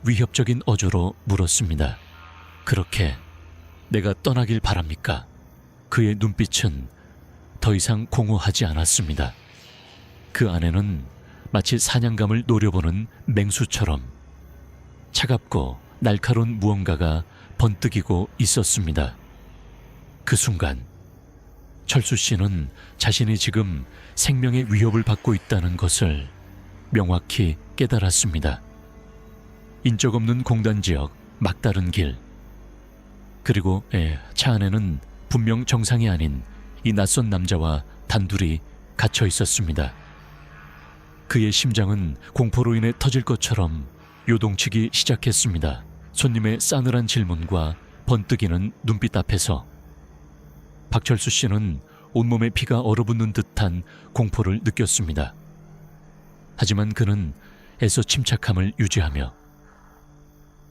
위협적인 어조로 물었습니다. 그렇게 내가 떠나길 바랍니까? 그의 눈빛은 더 이상 공허하지 않았습니다. 그 안에는 마치 사냥감을 노려보는 맹수처럼 차갑고 날카로운 무언가가 번뜩이고 있었습니다. 그 순간 철수 씨는 자신이 지금 생명의 위협을 받고 있다는 것을 명확히 깨달았습니다. 인적 없는 공단지역 막다른 길 그리고 차 안에는 분명 정상이 아닌 이 낯선 남자와 단둘이 갇혀 있었습니다. 그의 심장은 공포로 인해 터질 것처럼 요동치기 시작했습니다. 손님의 싸늘한 질문과 번뜩이는 눈빛 앞에서 박철수 씨는 온몸에 피가 얼어붙는 듯한 공포를 느꼈습니다. 하지만 그는 애써 침착함을 유지하며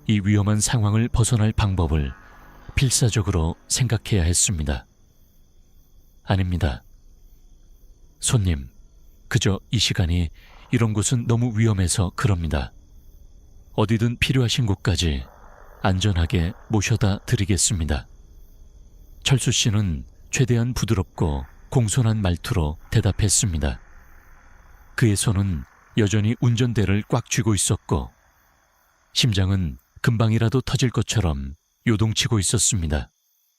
이 위험한 상황을 벗어날 방법을 필사적으로 생각해야 했습니다. 아닙니다. 손님, 그저 이 시간이 이런 곳은 너무 위험해서 그럽니다. 어디든 필요하신 곳까지 안전하게 모셔다 드리겠습니다. 철수 씨는 최대한 부드럽고 공손한 말투로 대답했습니다. 그의 손은 여전히 운전대를 꽉 쥐고 있었고 심장은 금방이라도 터질 것처럼 요동치고 있었습니다.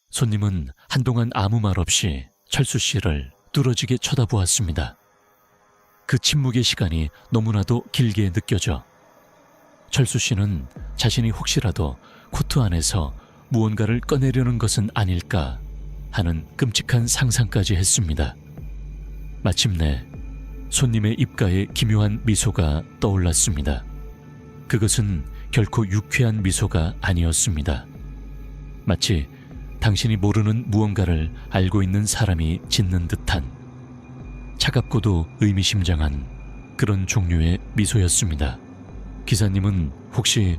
손님은 한동안 아무 말 없이 철수 씨를 뚫어지게 쳐다보았습니다. 그 침묵의 시간이 너무나도 길게 느껴져 철수 씨는 자신이 혹시라도 코트 안에서 무언가를 꺼내려는 것은 아닐까 하는 끔찍한 상상까지 했습니다. 마침내 손님의 입가에 기묘한 미소가 떠올랐습니다. 그것은 결코 유쾌한 미소가 아니었습니다. 마치 당신이 모르는 무언가를 알고 있는 사람이 짓는 듯한 차갑고도 의미심장한 그런 종류의 미소였습니다. 기사님은 혹시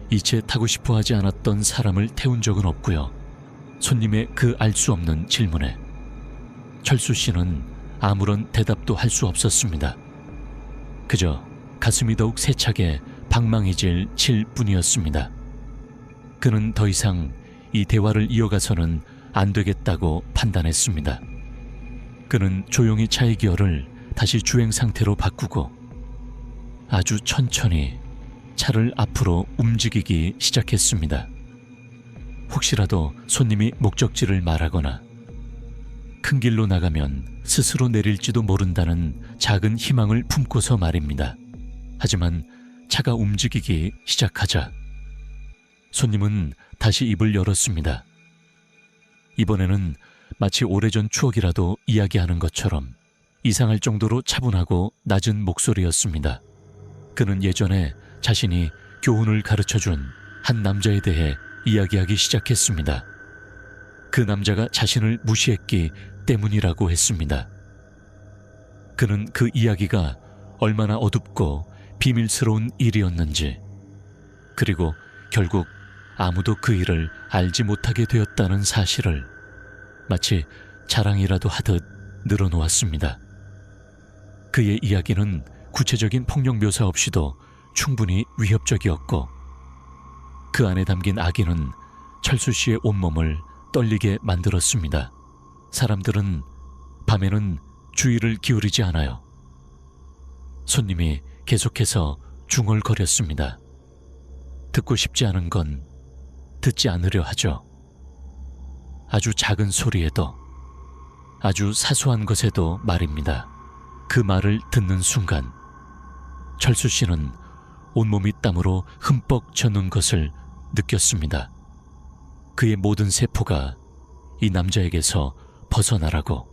이체 타고 싶어 하지 않았던 사람을 태운 적은 없고요. 손님의 그 알 수 없는 질문에 철수 씨는 아무런 대답도 할 수 없었습니다. 그저 가슴이 더욱 세차게 방망이질 칠 뿐이었습니다. 그는 더 이상 이 대화를 이어가서는 안 되겠다고 판단했습니다. 그는 조용히 차의 기어를 다시 주행 상태로 바꾸고 아주 천천히 차를 앞으로 움직이기 시작했습니다. 혹시라도 손님이 목적지를 말하거나 큰 길로 나가면 스스로 내릴지도 모른다는 작은 희망을 품고서 말입니다. 하지만 차가 움직이기 시작하자 손님은 다시 입을 열었습니다. 이번에는 마치 오래전 추억이라도 이야기하는 것처럼 이상할 정도로 차분하고 낮은 목소리였습니다. 그는 예전에 자신이 교훈을 가르쳐준 한 남자에 대해 이야기하기 시작했습니다. 그 남자가 자신을 무시했기 때문이라고 했습니다. 그는 그 이야기가 얼마나 어둡고 비밀스러운 일이었는지, 그리고 결국 아무도 그 일을 알지 못하게 되었다는 사실을 마치 자랑이라도 하듯 늘어놓았습니다. 그의 이야기는 구체적인 폭력 묘사 없이도 충분히 위협적이었고 그 안에 담긴 악의는 철수 씨의 온몸을 떨리게 만들었습니다. 사람들은 밤에는 주의를 기울이지 않아요. 손님이 계속해서 중얼거렸습니다. 듣고 싶지 않은 건 듣지 않으려 하죠. 아주 작은 소리에도, 아주 사소한 것에도 말입니다. 그 말을 듣는 순간 철수 씨는 온몸이 땀으로 흠뻑 젖는 것을 느꼈습니다. 그의 모든 세포가 이 남자에게서 벗어나라고,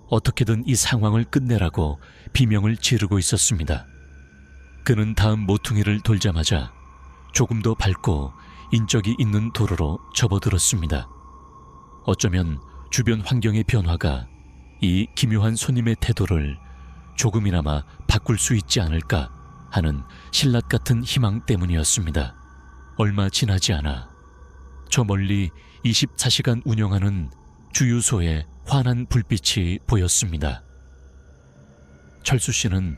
어떻게든 이 상황을 끝내라고 비명을 지르고 있었습니다. 그는 다음 모퉁이를 돌자마자 조금 더 밝고 인적이 있는 도로로 접어들었습니다. 어쩌면 주변 환경의 변화가 이 기묘한 손님의 태도를 조금이나마 바꿀 수 있지 않을까 하는 신라 같은 희망 때문이었습니다. 얼마 지나지 않아 저 멀리 24시간 운영하는 주유소에 환한 불빛이 보였습니다. 철수 씨는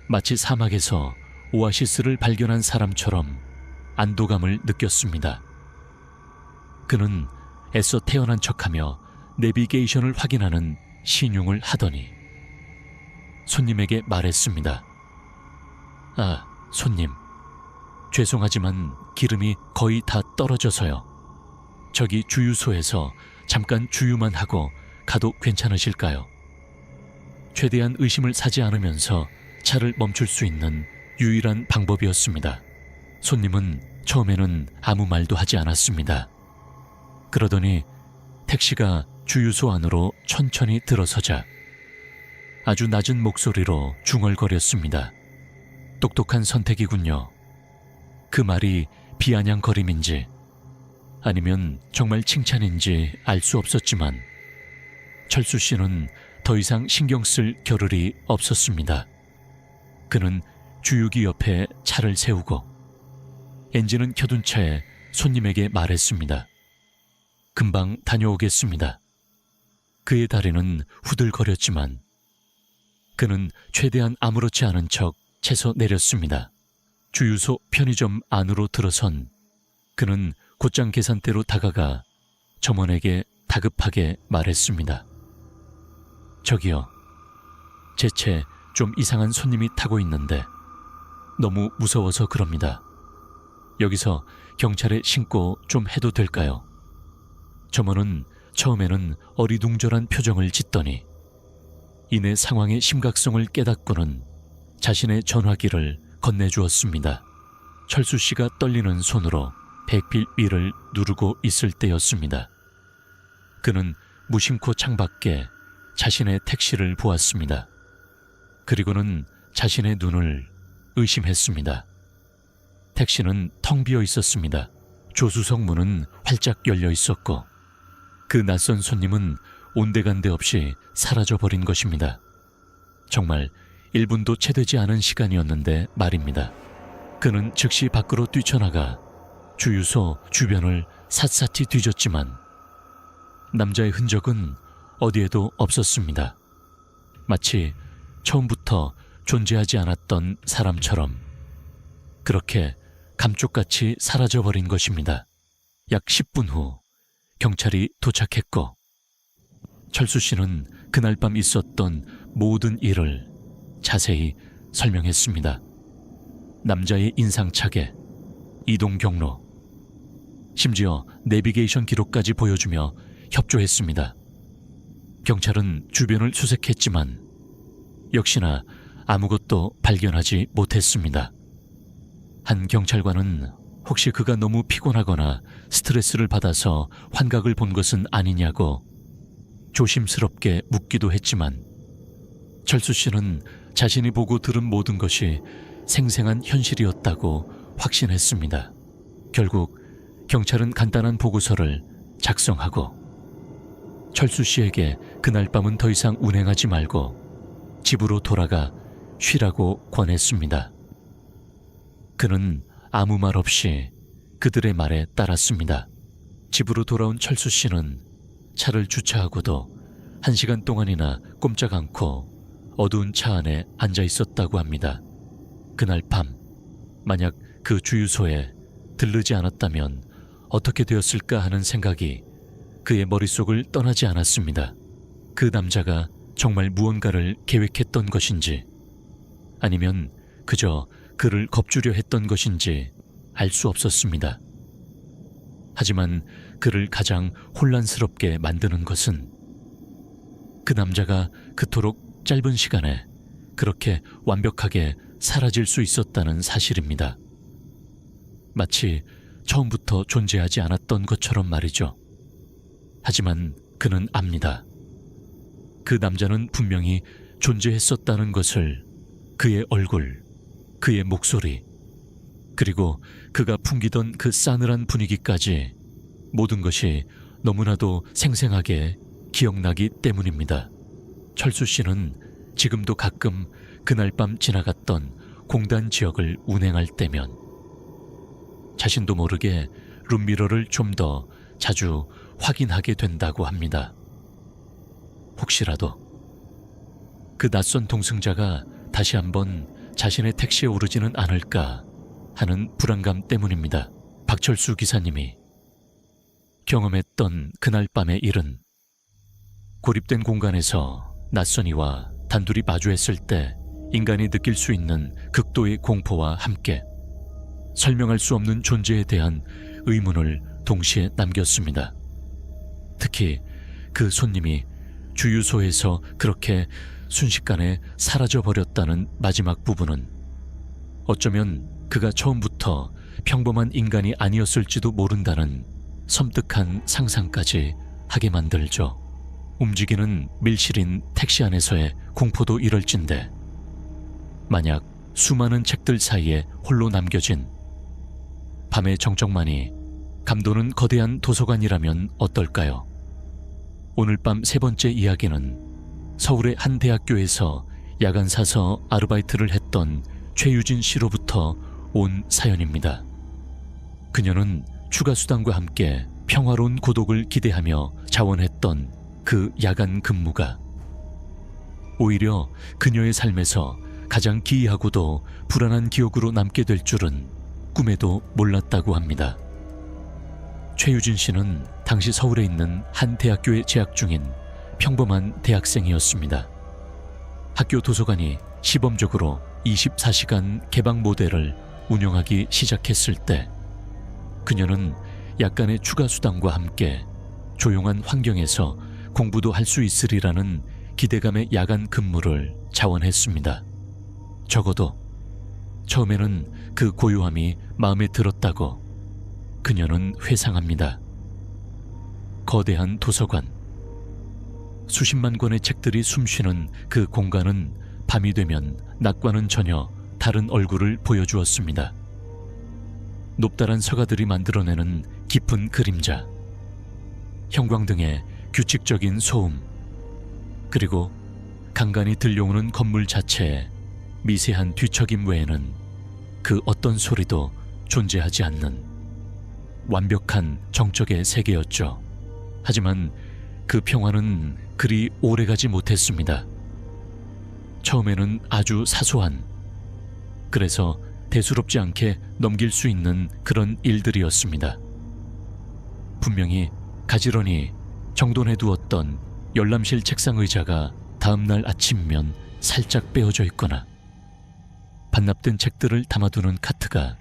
마치 사막에서 오아시스를 발견한 사람처럼 안도감을 느꼈습니다. 그는 애써 태어난 척하며 내비게이션을 확인하는 신용을 하더니 손님에게 말했습니다. 아, 손님. 죄송하지만 기름이 거의 다 떨어져서요. 저기 주유소에서 잠깐 주유만 하고 가도 괜찮으실까요? 최대한 의심을 사지 않으면서 차를 멈출 수 있는 유일한 방법이었습니다. 손님은 처음에는 아무 말도 하지 않았습니다. 그러더니 택시가 주유소 안으로 천천히 들어서자 아주 낮은 목소리로 중얼거렸습니다. 똑똑한 선택이군요. 그 말이 비아냥거림인지 아니면 정말 칭찬인지 알 수 없었지만 철수 씨는 더 이상 신경 쓸 겨를이 없었습니다. 그는 주유기 옆에 차를 세우고 엔진은 켜둔 채 손님에게 말했습니다. 금방 다녀오겠습니다. 그의 다리는 후들거렸지만 그는 최대한 아무렇지 않은 척 채서 내렸습니다. 주유소 편의점 안으로 들어선 그는 곧장 계산대로 다가가 점원에게 다급하게 말했습니다. 저기요, 제 채 좀 이상한 손님이 타고 있는데 너무 무서워서 그럽니다. 여기서 경찰에 신고 좀 해도 될까요? 점원은 처음에는 어리둥절한 표정을 짓더니 이내 상황의 심각성을 깨닫고는 자신의 전화기를 건네주었습니다. 철수 씨가 떨리는 손으로 백필 위를 누르고 있을 때였습니다. 그는 무심코 창밖에 자신의 택시를 보았습니다. 그리고는 자신의 눈을 의심했습니다. 택시는 텅 비어 있었습니다. 조수석 문은 활짝 열려 있었고 그 낯선 손님은 온데간데 없이 사라져버린 것입니다. 정말 1분도 채 되지 않은 시간이었는데 말입니다. 그는 즉시 밖으로 뛰쳐나가 주유소 주변을 샅샅이 뒤졌지만 남자의 흔적은 어디에도 없었습니다. 마치 처음부터 존재하지 않았던 사람처럼 그렇게 감쪽같이 사라져버린 것입니다. 약 10분 후 경찰이 도착했고 철수 씨는 그날 밤 있었던 모든 일을 자세히 설명했습니다. 남자의 인상착에 이동 경로, 심지어 내비게이션 기록까지 보여주며 협조했습니다. 경찰은 주변을 수색했지만 역시나 아무것도 발견하지 못했습니다. 한 경찰관은 혹시 그가 너무 피곤하거나 스트레스를 받아서 환각을 본 것은 아니냐고 조심스럽게 묻기도 했지만 철수 씨는 자신이 보고 들은 모든 것이 생생한 현실이었다고 확신했습니다. 결국 경찰은 간단한 보고서를 작성하고 철수 씨에게 그날 밤은 더 이상 운행하지 말고 집으로 돌아가 쉬라고 권했습니다. 그는 아무 말 없이 그들의 말에 따랐습니다. 집으로 돌아온 철수 씨는 차를 주차하고도 1시간 동안이나 꼼짝 않고 어두운 차 안에 앉아 있었다고 합니다. 그날 밤 만약 그 주유소에 들르지 않았다면 어떻게 되었을까 하는 생각이 그의 머릿속을 떠나지 않았습니다. 그 남자가 정말 무언가를 계획했던 것인지 아니면 그저 그를 겁주려 했던 것인지 알 수 없었습니다. 하지만 그를 가장 혼란스럽게 만드는 것은 그 남자가 그토록 짧은 시간에 그렇게 완벽하게 사라질 수 있었다는 사실입니다. 마치 처음부터 존재하지 않았던 것처럼 말이죠. 하지만 그는 압니다. 그 남자는 분명히 존재했었다는 것을 그의 얼굴, 그의 목소리, 그리고 그가 풍기던 그 싸늘한 분위기까지 모든 것이 너무나도 생생하게 기억나기 때문입니다. 철수 씨는 지금도 가끔 그날 밤 지나갔던 공단 지역을 운행할 때면 자신도 모르게 룸미러를 좀 더 자주 확인하게 된다고 합니다. 혹시라도 그 낯선 동승자가 다시 한번 자신의 택시에 오르지는 않을까 하는 불안감 때문입니다. 박철수 기사님이 경험했던 그날 밤의 일은 고립된 공간에서 낯선 이와 단둘이 마주했을 때 인간이 느낄 수 있는 극도의 공포와 함께 설명할 수 없는 존재에 대한 의문을 동시에 남겼습니다. 특히 그 손님이 주유소에서 그렇게 순식간에 사라져버렸다는 마지막 부분은 어쩌면 그가 처음부터 평범한 인간이 아니었을지도 모른다는 섬뜩한 상상까지 하게 만들죠. 움직이는 밀실인 택시 안에서의 공포도 이럴진데 만약 수많은 책들 사이에 홀로 남겨진 밤의 정적만이 감도는 거대한 도서관이라면 어떨까요? 오늘 밤 세 번째 이야기는 서울의 한 대학교에서 야간 사서 아르바이트를 했던 최유진 씨로부터 온 사연입니다. 그녀는 추가 수당과 함께 평화로운 고독을 기대하며 자원했던 그 야간 근무가 오히려 그녀의 삶에서 가장 기이하고도 불안한 기억으로 남게 될 줄은 꿈에도 몰랐다고 합니다. 최유진 씨는 당시 서울에 있는 한 대학교에 재학 중인 평범한 대학생이었습니다. 학교 도서관이 시범적으로 24시간 개방 모델을 운영하기 시작했을 때 그녀는 약간의 추가 수당과 함께 조용한 환경에서 공부도 할 수 있으리라는 기대감의 야간 근무를 자원했습니다. 적어도 처음에는 그 고요함이 마음에 들었다고 그녀는 회상합니다. 거대한 도서관, 수십만 권의 책들이 숨쉬는 그 공간은 밤이 되면 낮과는 전혀 다른 얼굴을 보여주었습니다. 높다란 서가들이 만들어내는 깊은 그림자, 형광등의 규칙적인 소음, 그리고 간간히 들려오는 건물 자체에 미세한 뒤척임 외에는 그 어떤 소리도 존재하지 않는 완벽한 정적의 세계였죠. 하지만 그 평화는 그리 오래가지 못했습니다. 처음에는 아주 사소한, 그래서 대수롭지 않게 넘길 수 있는 그런 일들이었습니다. 분명히 가지런히 정돈해 두었던 열람실 책상 의자가 다음날 아침이면 살짝 빼어져 있거나, 반납된 책들을 담아두는 카트가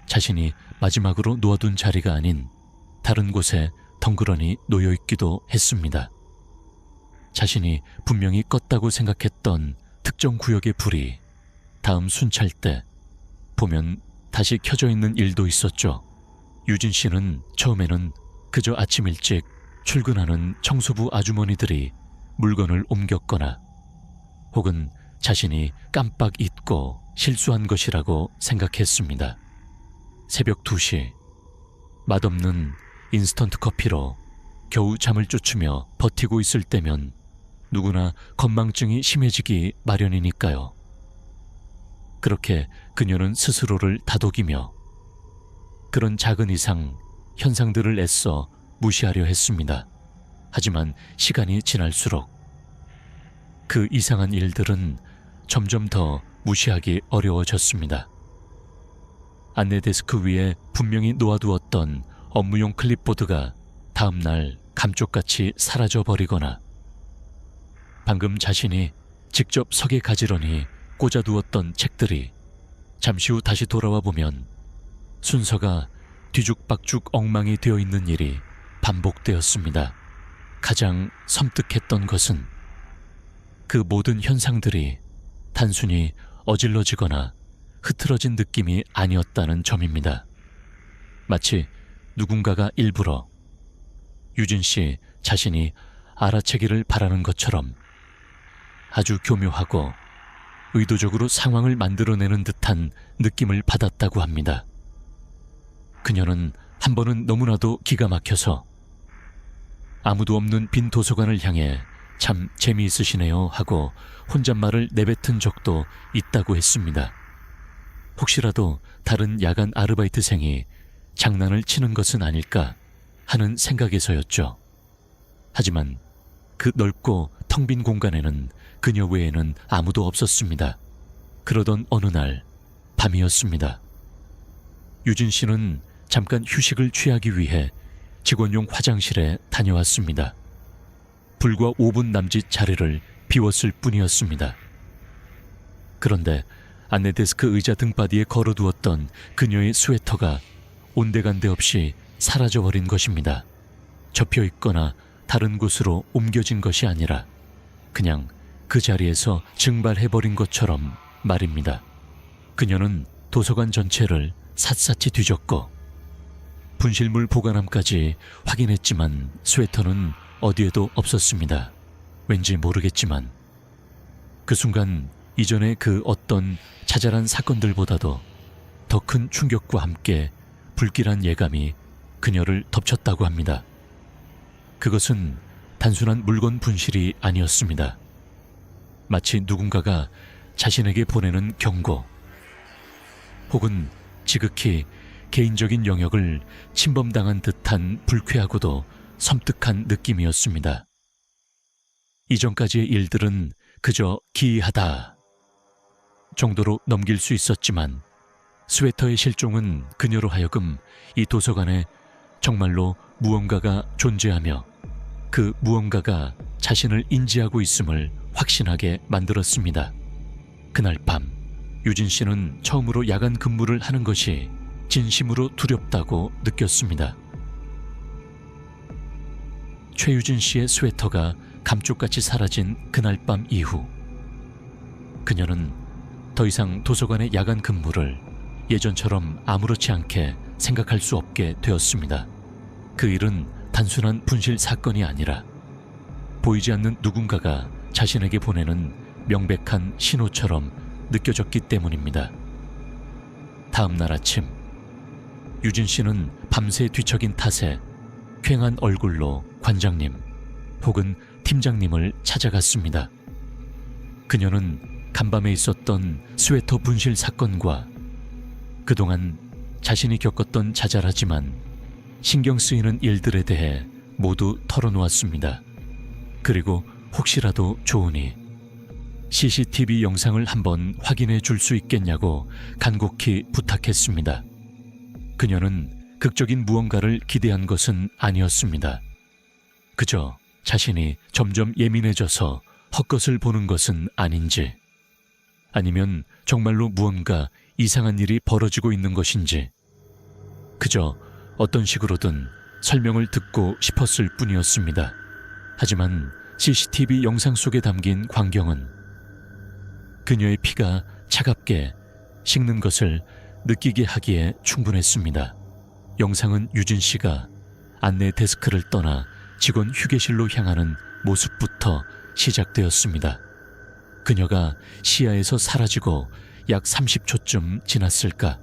자신이 마지막으로 놓아둔 자리가 아닌 다른 곳에 덩그러니 놓여있기도 했습니다. 자신이 분명히 껐다고 생각했던 특정 구역의 불이 다음 순찰 때 보면 다시 켜져 있는 일도 있었죠. 유진 씨는 처음에는 그저 아침 일찍 출근하는 청소부 아주머니들이 물건을 옮겼거나 혹은 자신이 깜빡 잊고 실수한 것이라고 생각했습니다. 새벽 2시, 맛없는 인스턴트 커피로 겨우 잠을 쫓으며 버티고 있을 때면 누구나 건망증이 심해지기 마련이니까요. 그렇게 그녀는 스스로를 다독이며 그런 작은 이상 현상들을 애써 무시하려 했습니다. 하지만 시간이 지날수록 그 이상한 일들은 점점 더 무시하기 어려워졌습니다. 안내 데스크 위에 분명히 놓아두었던 업무용 클립보드가 다음날 감쪽같이 사라져버리거나, 방금 자신이 직접 석에 가지런히 꽂아두었던 책들이 잠시 후 다시 돌아와 보면 순서가 뒤죽박죽 엉망이 되어 있는 일이 반복되었습니다. 가장 섬뜩했던 것은 그 모든 현상들이 단순히 어질러지거나 흐트러진 느낌이 아니었다는 점입니다. 마치 누군가가 일부러 유진 씨 자신이 알아채기를 바라는 것처럼 아주 교묘하고 의도적으로 상황을 만들어내는 듯한 느낌을 받았다고 합니다. 그녀는 한 번은 너무나도 기가 막혀서 아무도 없는 빈 도서관을 향해 참 재미있으시네요 하고 혼잣말을 내뱉은 적도 있다고 했습니다. 혹시라도 다른 야간 아르바이트생이 장난을 치는 것은 아닐까 하는 생각에서였죠. 하지만 그 넓고 텅 빈 공간에는 그녀 외에는 아무도 없었습니다. 그러던 어느 날 밤이었습니다. 유진 씨는 잠깐 휴식을 취하기 위해 직원용 화장실에 다녀왔습니다. 불과 5분 남짓 자리를 비웠을 뿐이었습니다. 그런데 안내 데스크 의자 등받이에 걸어두었던 그녀의 스웨터가 온데간데 없이 사라져버린 것입니다. 접혀있거나 다른 곳으로 옮겨진 것이 아니라 그냥 그 자리에서 증발해버린 것처럼 말입니다. 그녀는 도서관 전체를 샅샅이 뒤졌고 분실물 보관함까지 확인했지만 스웨터는 어디에도 없었습니다. 왠지 모르겠지만 그 순간 이전의 그 어떤 자잘한 사건들보다도 더 큰 충격과 함께 불길한 예감이 그녀를 덮쳤다고 합니다. 그것은 단순한 물건 분실이 아니었습니다. 마치 누군가가 자신에게 보내는 경고 혹은 지극히 개인적인 영역을 침범당한 듯한 불쾌하고도 섬뜩한 느낌이었습니다. 이전까지의 일들은 그저 기이하다 정도로 넘길 수 있었지만 스웨터의 실종은 그녀로 하여금 이 도서관에 정말로 무언가가 존재하며 그 무언가가 자신을 인지하고 있음을 확신하게 만들었습니다. 그날 밤 유진 씨는 처음으로 야간 근무를 하는 것이 진심으로 두렵다고 느꼈습니다. 최유진 씨의 스웨터가 감쪽같이 사라진 그날 밤 이후, 그녀는 더 이상 도서관의 야간 근무를 예전처럼 아무렇지 않게 생각할 수 없게 되었습니다. 그 일은 단순한 분실 사건이 아니라 보이지 않는 누군가가 자신에게 보내는 명백한 신호처럼 느껴졌기 때문입니다. 다음 날 아침, 유진 씨는 밤새 뒤척인 탓에 퀭한 얼굴로 관장님 혹은 팀장님을 찾아갔습니다. 그녀는 간밤에 있었던 스웨터 분실 사건과 그동안 자신이 겪었던 자잘하지만 신경 쓰이는 일들에 대해 모두 털어놓았습니다. 그리고 혹시라도 좋으니 CCTV 영상을 한번 확인해 줄 수 있겠냐고 간곡히 부탁했습니다. 그녀는 극적인 무언가를 기대한 것은 아니었습니다. 그저 자신이 점점 예민해져서 헛것을 보는 것은 아닌지, 아니면 정말로 무언가 이상한 일이 벌어지고 있는 것인지, 그저 어떤 식으로든 설명을 듣고 싶었을 뿐이었습니다. 하지만 CCTV 영상 속에 담긴 광경은 그녀의 피가 차갑게 식는 것을 느끼게 하기에 충분했습니다. 영상은 유진 씨가 안내 데스크를 떠나 직원 휴게실로 향하는 모습부터 시작되었습니다. 그녀가 시야에서 사라지고 약 30초쯤 지났을까,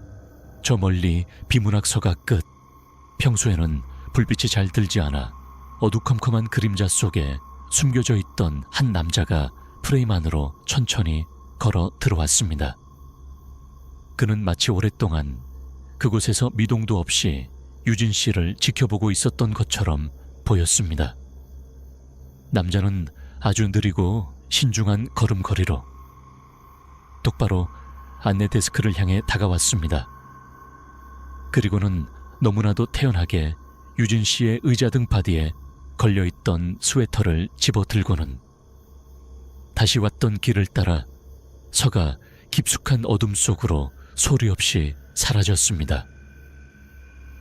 저 멀리 비문학서가 끝, 평소에는 불빛이 잘 들지 않아 어두컴컴한 그림자 속에 숨겨져 있던 한 남자가 프레임 안으로 천천히 걸어 들어왔습니다. 그는 마치 오랫동안 그곳에서 미동도 없이 유진 씨를 지켜보고 있었던 것처럼 보였습니다. 남자는 아주 느리고 신중한 걸음걸이로 똑바로 안내 데스크를 향해 다가왔습니다. 그리고는 너무나도 태연하게 유진 씨의 의자 등받이에 걸려있던 스웨터를 집어들고는 다시 왔던 길을 따라 서가 깊숙한 어둠 속으로 소리 없이 사라졌습니다.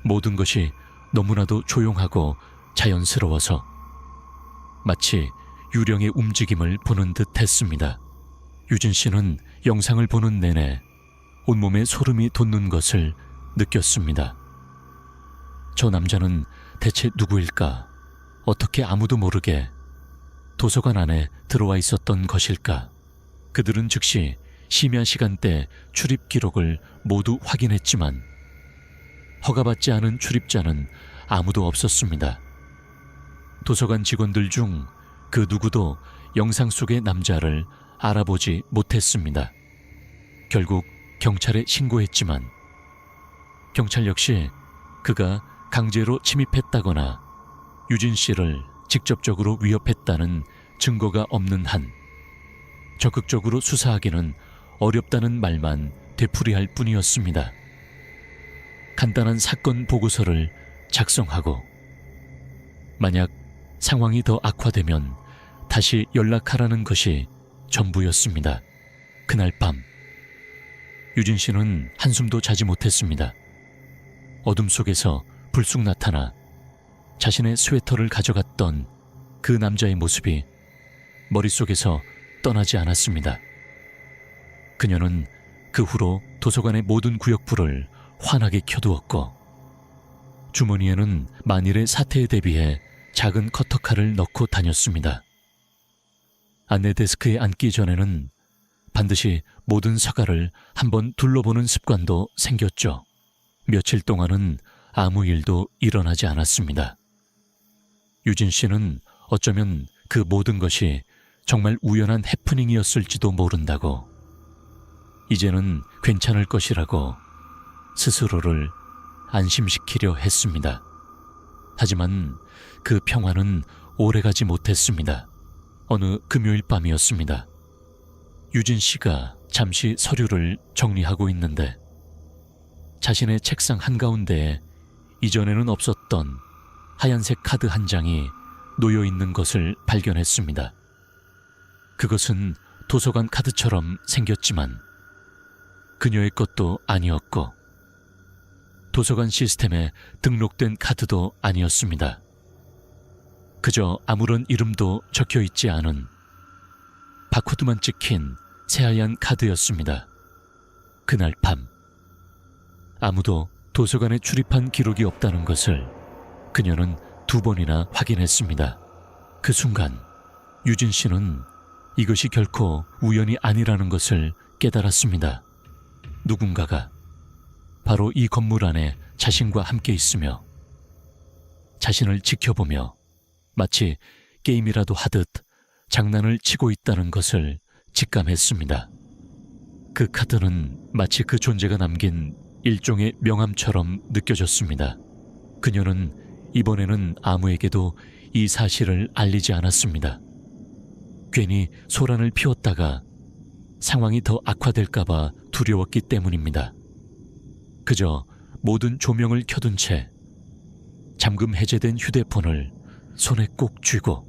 모든 것이 너무나도 조용하고 자연스러워서 마치 유령의 움직임을 보는 듯 했습니다. 유진 씨는 영상을 보는 내내 온몸에 소름이 돋는 것을 느꼈습니다. 저 남자는 대체 누구일까? 어떻게 아무도 모르게 도서관 안에 들어와 있었던 것일까? 그들은 즉시 심야 시간대 출입 기록을 모두 확인했지만 허가받지 않은 출입자는 아무도 없었습니다. 도서관 직원들 중 그 누구도 영상 속의 남자를 알아보지 못했습니다. 결국 경찰에 신고했지만 경찰 역시 그가 강제로 침입했다거나 유진 씨를 직접적으로 위협했다는 증거가 없는 한 적극적으로 수사하기는 어렵다는 말만 되풀이할 뿐이었습니다. 간단한 사건 보고서를 작성하고 만약 상황이 더 악화되면 다시 연락하라는 것이 전부였습니다. 그날 밤 유진 씨는 한숨도 자지 못했습니다. 어둠 속에서 불쑥 나타나 자신의 스웨터를 가져갔던 그 남자의 모습이 머릿속에서 떠나지 않았습니다. 그녀는 그 후로 도서관의 모든 구역불을 환하게 켜두었고 주머니에는 만일의 사태에 대비해 작은 커터칼을 넣고 다녔습니다. 안내 데스크에 앉기 전에는 반드시 모든 서가를 한번 둘러보는 습관도 생겼죠. 며칠 동안은 아무 일도 일어나지 않았습니다. 유진 씨는 어쩌면 그 모든 것이 정말 우연한 해프닝이었을지도 모른다고, 이제는 괜찮을 것이라고 스스로를 안심시키려 했습니다. 하지만 그 평화는 오래가지 못했습니다. 어느 금요일 밤이었습니다. 유진 씨가 잠시 서류를 정리하고 있는데 자신의 책상 한가운데에 이전에는 없었던 하얀색 카드 한 장이 놓여 있는 것을 발견했습니다. 그것은 도서관 카드처럼 생겼지만 그녀의 것도 아니었고 도서관 시스템에 등록된 카드도 아니었습니다. 그저 아무런 이름도 적혀 있지 않은 바코드만 찍힌 새하얀 카드였습니다. 그날 밤 아무도 도서관에 출입한 기록이 없다는 것을 그녀는 2번이나 확인했습니다. 그 순간 유진 씨는 이것이 결코 우연이 아니라는 것을 깨달았습니다. 누군가가 바로 이 건물 안에 자신과 함께 있으며 자신을 지켜보며 마치 게임이라도 하듯 장난을 치고 있다는 것을 직감했습니다. 그 카드는 마치 그 존재가 남긴 일종의 명함처럼 느껴졌습니다. 그녀는 이번에는 아무에게도 이 사실을 알리지 않았습니다. 괜히 소란을 피웠다가 상황이 더 악화될까봐 두려웠기 때문입니다. 그저 모든 조명을 켜둔 채 잠금 해제된 휴대폰을 손에 꼭 쥐고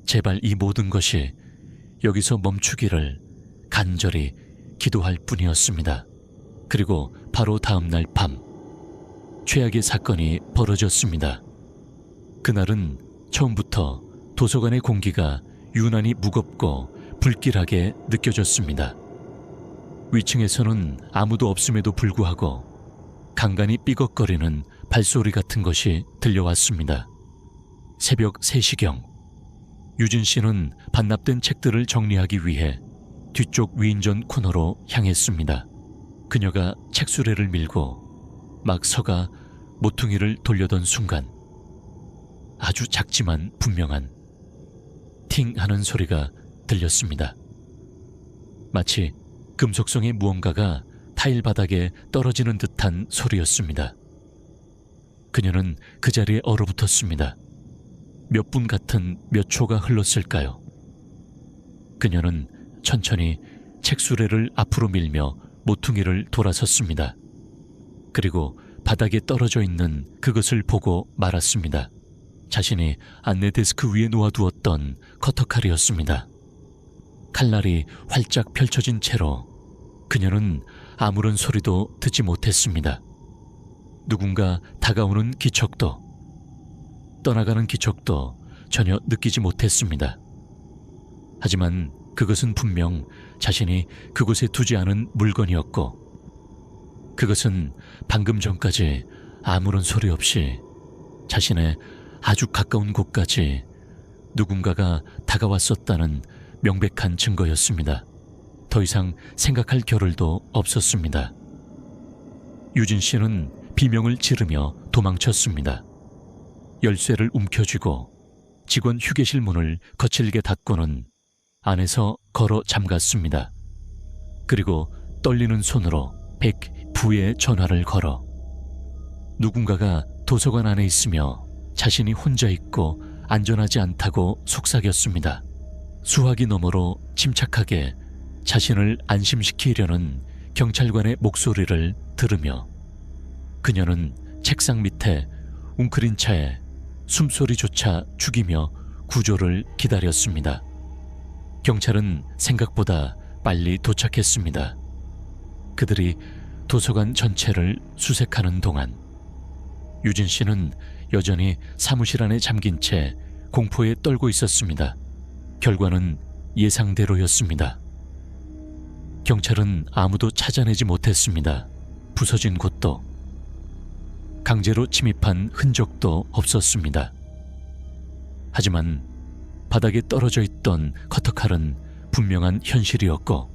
제발 이 모든 것이 여기서 멈추기를 간절히 기도할 뿐이었습니다. 그리고 바로 다음 날 밤 최악의 사건이 벌어졌습니다. 그날은 처음부터 도서관의 공기가 유난히 무겁고 불길하게 느껴졌습니다. 위층에서는 아무도 없음에도 불구하고 간간히 삐걱거리는 발소리 같은 것이 들려왔습니다. 새벽 3시경 유진 씨는 반납된 책들을 정리하기 위해 뒤쪽 위인전 코너로 향했습니다. 그녀가 책수레를 밀고 막 서가 모퉁이를 돌려던 순간 아주 작지만 분명한 팅 하는 소리가 들렸습니다. 마치 금속성의 무언가가 타일 바닥에 떨어지는 듯한 소리였습니다. 그녀는 그 자리에 얼어붙었습니다. 몇 분 같은 몇 초가 흘렀을까요? 그녀는 천천히 책수레를 앞으로 밀며 모퉁이를 돌아섰습니다. 그리고 바닥에 떨어져 있는 그것을 보고 말았습니다. 자신이 안내 데스크 위에 놓아두었던 커터칼이었습니다. 칼날이 활짝 펼쳐진 채로 그녀는 아무런 소리도 듣지 못했습니다. 누군가 다가오는 기척도 떠나가는 기척도 전혀 느끼지 못했습니다. 하지만 그것은 분명 자신이 그곳에 두지 않은 물건이었고 그것은 방금 전까지 아무런 소리 없이 자신의 아주 가까운 곳까지 누군가가 다가왔었다는 명백한 증거였습니다. 더 이상 생각할 겨를도 없었습니다. 유진 씨는 비명을 지르며 도망쳤습니다. 열쇠를 움켜쥐고 직원 휴게실 문을 거칠게 닫고는 안에서 걸어 잠갔습니다. 그리고 떨리는 손으로 100부의 전화를 걸어 누군가가 도서관 안에 있으며 자신이 혼자 있고 안전하지 않다고 속삭였습니다. 수화기 너머로 침착하게 자신을 안심시키려는 경찰관의 목소리를 들으며 그녀는 책상 밑에 웅크린 차에 숨소리조차 죽이며 구조를 기다렸습니다. 경찰은 생각보다 빨리 도착했습니다. 그들이 도서관 전체를 수색하는 동안 유진 씨는 여전히 사무실 안에 잠긴 채 공포에 떨고 있었습니다. 결과는 예상대로였습니다. 경찰은 아무도 찾아내지 못했습니다. 부서진 곳도 강제로 침입한 흔적도 없었습니다. 하지만 바닥에 떨어져 있던 커터칼은 분명한 현실이었고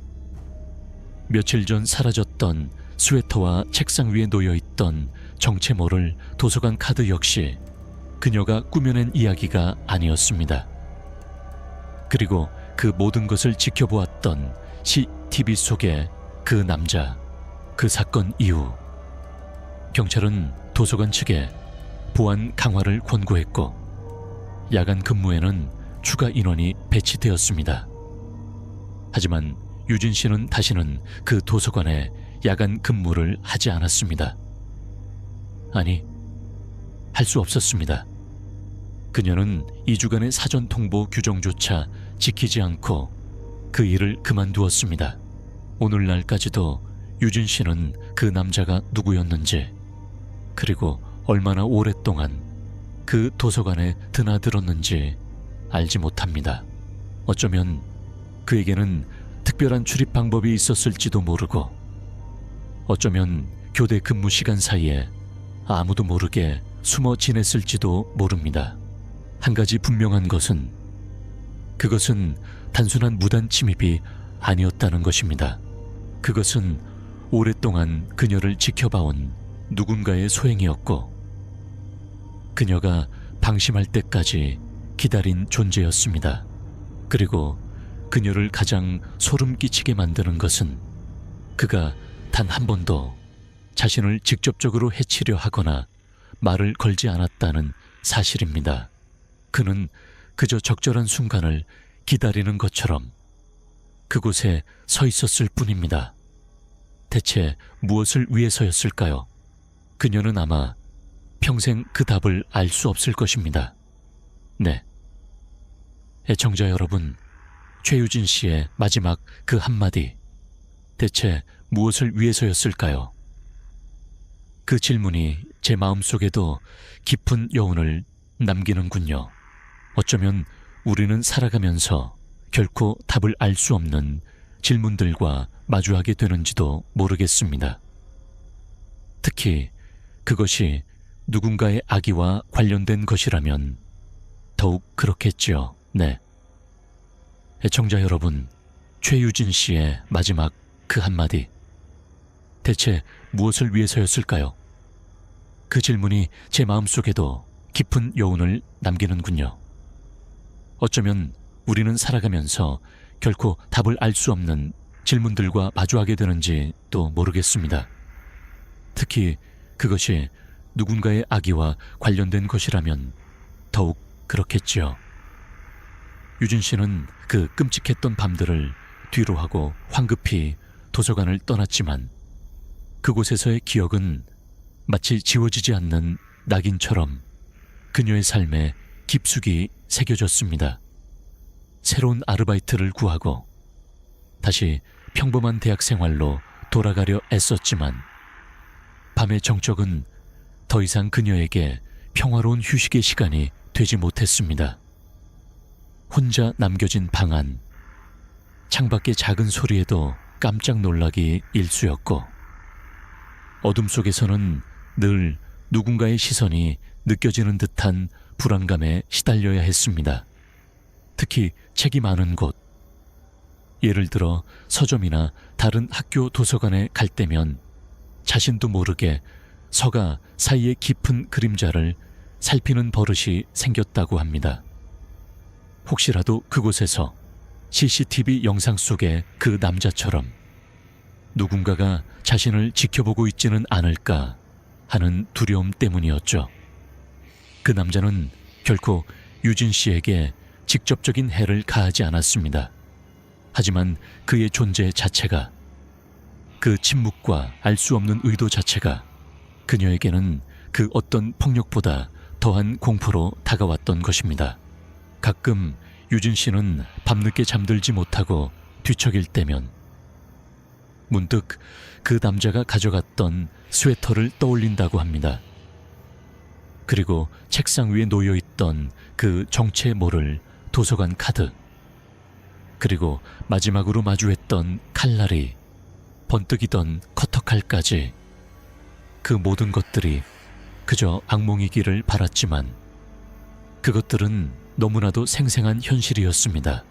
며칠 전 사라졌던 스웨터와 책상 위에 놓여있던 정체 모를 도서관 카드 역시 그녀가 꾸며낸 이야기가 아니었습니다. 그리고 그 모든 것을 지켜보았던 CCTV 속의 그 남자, 그 사건 이후 경찰은 도서관 측에 보안 강화를 권고했고 야간 근무에는 추가 인원이 배치되었습니다. 하지만 유진 씨는 다시는 그 도서관에 야간 근무를 하지 않았습니다. 아니, 할 수 없었습니다. 그녀는 2주간의 사전 통보 규정조차 지키지 않고 그 일을 그만두었습니다. 오늘날까지도 유진 씨는 그 남자가 누구였는지 그리고 얼마나 오랫동안 그 도서관에 드나들었는지 알지 못합니다. 어쩌면 그에게는 특별한 출입 방법이 있었을지도 모르고, 어쩌면 교대 근무 시간 사이에 아무도 모르게 숨어 지냈을지도 모릅니다. 한 가지 분명한 것은 그것은 단순한 무단 침입이 아니었다는 것입니다. 그것은 오랫동안 그녀를 지켜봐온 누군가의 소행이었고, 그녀가 방심할 때까지 기다린 존재였습니다. 그리고 그녀를 가장 소름 끼치게 만드는 것은 그가 단 한 번도 자신을 직접적으로 해치려 하거나 말을 걸지 않았다는 사실입니다. 그는 그저 적절한 순간을 기다리는 것처럼 그곳에 서 있었을 뿐입니다. 대체 무엇을 위해서였을까요? 그녀는 아마 평생 그 답을 알 수 없을 것입니다. 네. 애청자 여러분, 최유진 씨의 마지막 그 한마디, 대체 무엇을 위해서였을까요? 그 질문이 제 마음속에도 깊은 여운을 남기는군요. 어쩌면 우리는 살아가면서 결코 답을 알 수 없는 질문들과 마주하게 되는지도 모르겠습니다. 특히 그것이 누군가의 악의와 관련된 것이라면 더욱 그렇겠지요. 네. 애청자 여러분, 최유진 씨의 마지막 그 한마디, 대체 무엇을 위해서였을까요? 그 질문이 제 마음속에도 깊은 여운을 남기는군요. 어쩌면 우리는 살아가면서 결코 답을 알 수 없는 질문들과 마주하게 되는지 또 모르겠습니다. 특히 그것이 누군가의 악의와 관련된 것이라면 더욱 그렇겠지요. 유진 씨는 그 끔찍했던 밤들을 뒤로 하고 황급히 도서관을 떠났지만 그곳에서의 기억은 마치 지워지지 않는 낙인처럼 그녀의 삶에 깊숙이 새겨졌습니다. 새로운 아르바이트를 구하고 다시 평범한 대학 생활로 돌아가려 애썼지만 밤의 정적은 더 이상 그녀에게 평화로운 휴식의 시간이 되지 못했습니다. 혼자 남겨진 방 안, 창밖의 작은 소리에도 깜짝 놀라기 일쑤였고, 어둠 속에서는 늘 누군가의 시선이 느껴지는 듯한 불안감에 시달려야 했습니다. 특히 책이 많은 곳, 예를 들어 서점이나 다른 학교 도서관에 갈 때면 자신도 모르게 서가 사이의 깊은 그림자를 살피는 버릇이 생겼다고 합니다. 혹시라도 그곳에서 CCTV 영상 속의 그 남자처럼 누군가가 자신을 지켜보고 있지는 않을까 하는 두려움 때문이었죠. 그 남자는 결코 유진 씨에게 직접적인 해를 가하지 않았습니다. 하지만 그의 존재 자체가, 그 침묵과 알 수 없는 의도 자체가 그녀에게는 그 어떤 폭력보다 더한 공포로 다가왔던 것입니다. 가끔 유진 씨는 밤늦게 잠들지 못하고 뒤척일 때면 문득 그 남자가 가져갔던 스웨터를 떠올린다고 합니다. 그리고 책상 위에 놓여있던 그 정체 모를 도서관 카드, 그리고 마지막으로 마주했던 칼날이, 번뜩이던 커터칼까지, 그 모든 것들이 그저 악몽이기를 바랐지만 그것들은 너무나도 생생한 현실이었습니다.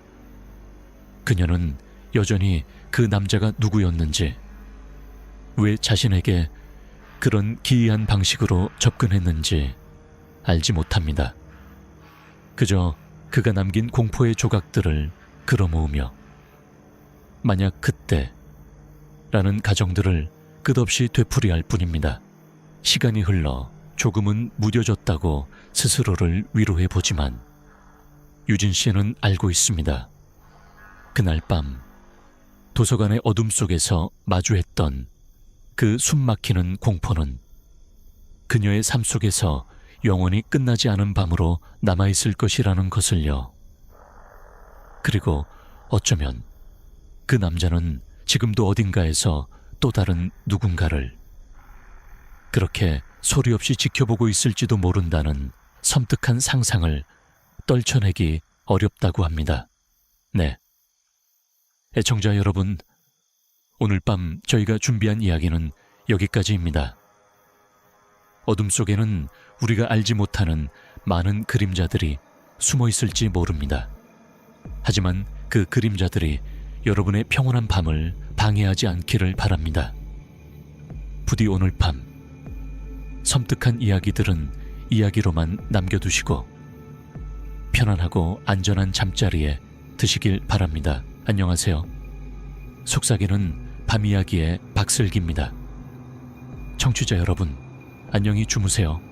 그녀는 여전히 그 남자가 누구였는지, 왜 자신에게 그런 기이한 방식으로 접근했는지 알지 못합니다. 그저 그가 남긴 공포의 조각들을 끌어모으며 만약 그때 라는 가정들을 끝없이 되풀이할 뿐입니다. 시간이 흘러 조금은 무뎌졌다고 스스로를 위로해보지만 유진 씨는 알고 있습니다. 그날 밤 도서관의 어둠 속에서 마주했던 그 숨막히는 공포는 그녀의 삶 속에서 영원히 끝나지 않은 밤으로 남아있을 것이라는 것을요. 그리고 어쩌면 그 남자는 지금도 어딘가에서 또 다른 누군가를 그렇게 소리 없이 지켜보고 있을지도 모른다는 섬뜩한 상상을 떨쳐내기 어렵다고 합니다. 네. 애청자 여러분, 오늘 밤 저희가 준비한 이야기는 여기까지입니다. 어둠 속에는 우리가 알지 못하는 많은 그림자들이 숨어 있을지 모릅니다. 하지만 그 그림자들이 여러분의 평온한 밤을 방해하지 않기를 바랍니다. 부디 오늘 밤 섬뜩한 이야기들은 이야기로만 남겨두시고 편안하고 안전한 잠자리에 드시길 바랍니다. 안녕하세요. 속삭이는 밤 이야기의 박슬기입니다. 청취자 여러분, 안녕히 주무세요.